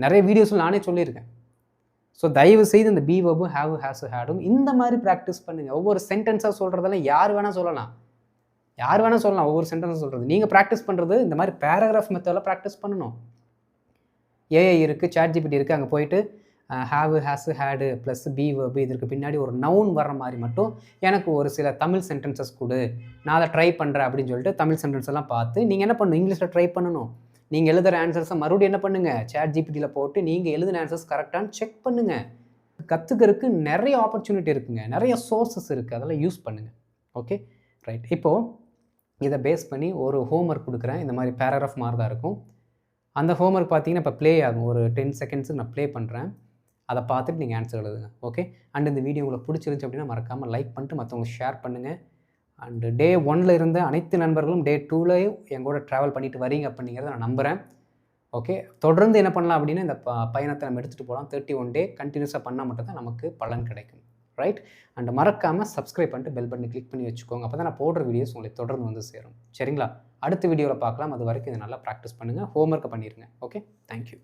நிறைய வீடியோஸில் நானே சொல்லியிருக்கேன். ஸோ தயவு செய்து இந்த பி வெர்பும் ஹேவ் ஹேஸ் ஹேடும் இந்த மாதிரி ப்ராக்டிஸ் பண்ணுங்கள். ஒவ்வொரு சென்டென்ஸாக சொல்கிறதெல்லாம் யார் வேணால் சொல்லலாம். யார் வேணால் சொல்லலாம் ஒவ்வொரு சென்டென்ஸும் சொல்கிறது. நீங்கள் ப்ராக்டிஸ் பண்ணுறது இந்த மாதிரி பேராகிராஃப் மெத்தடில் ப்ராக்டிஸ் பண்ணணும். ஏஐ இருக்குது, ChatGPT இருக்குது, அங்கே போயிட்டு have has had plus B verb இதற்கு பின்னாடி ஒரு நவுன் வர்ற மாதிரி மட்டும் எனக்கு ஒரு சில தமிழ் சென்டென்சஸ் கொடு, நான் அதை ட்ரை பண்ணுறேன் அப்படின்னு சொல்லிட்டு தமிழ் சென்டென்ஸ் எல்லாம் பார்த்து நீங்கள் என்ன பண்ணணும், இங்கிலீஷில் ட்ரை பண்ணணும். நீங்கள் எழுதுகிற ஆன்சர்ஸை மறுபடியும் என்ன பண்ணுங்கள், ChatGPTயில் போட்டு நீங்கள் எழுதுன ஆன்சர்ஸ் கரெக்டானு செக் பண்ணுங்கள். கற்றுக்கிறதுக்கு நிறைய ஆப்பர்ச்சுனிட்டி இருக்குங்க, நிறைய சோர்ஸஸ் இருக்குது, அதெல்லாம் யூஸ் பண்ணுங்கள். Okay right. இப்போது இதை பேஸ் பண்ணி ஒரு ஹோம்ஒர்க் கொடுக்குறேன். இந்த மாதிரி பேராகிராஃப் மாதிரி தான் இருக்கும். அந்த ஹோம்ஒர்க் பார்த்தீங்கன்னா இப்போ ப்ளே ஆகும். ஒரு 10 செகண்ட்ஸுக்கு நான் ப்ளே பண்ணுறேன். அதை பார்த்துட்டு நீங்கள் ஆன்சர் எழுதுங்க. ஓகே. அண்ட் இந்த வீடியோ உங்களுக்கு பிடிச்சிருந்துச்சு அப்படின்னா மறக்காமல் லைக் பண்ணிட்டு மற்றவங்களுக்கு ஷேர் பண்ணுங்கள். அண்டு டே 1ல் இருந்த அனைத்து நண்பர்களும் டே 2லையும் எங்கூட ட்ராவல் பண்ணிட்டு வரீங்க அப்படிங்கிறத நான் நம்புகிறேன். ஓகே, தொடர்ந்து என்ன பண்ணலாம் அப்படின்னா இந்த பயணத்தை நம்ம எடுத்துகிட்டு போகலாம். 31 டே கண்டினியூஸாக பண்ணால் மட்டும்தான் நமக்கு பலன் கிடைக்கும். ரைட். அண்ட் மறக்காமல் சப்ஸ்கிரைப் பண்ணிட்டு பெல் பட்டனை கிளிக் பண்ணி வச்சுக்கோங்க. அப்போ தான் நான் போடுற வீடியோஸ் உங்களுக்கு தொடர்ந்து வந்து சேரும். சரிங்களா? அடுத்த வீடியோவில் பார்க்கலாம். அது வரைக்கும் இதை நல்லா ப்ராக்டிஸ் பண்ணுங்கள். ஹோம்ஒர்க்கை பண்ணிடுங்க. Okay, thank you.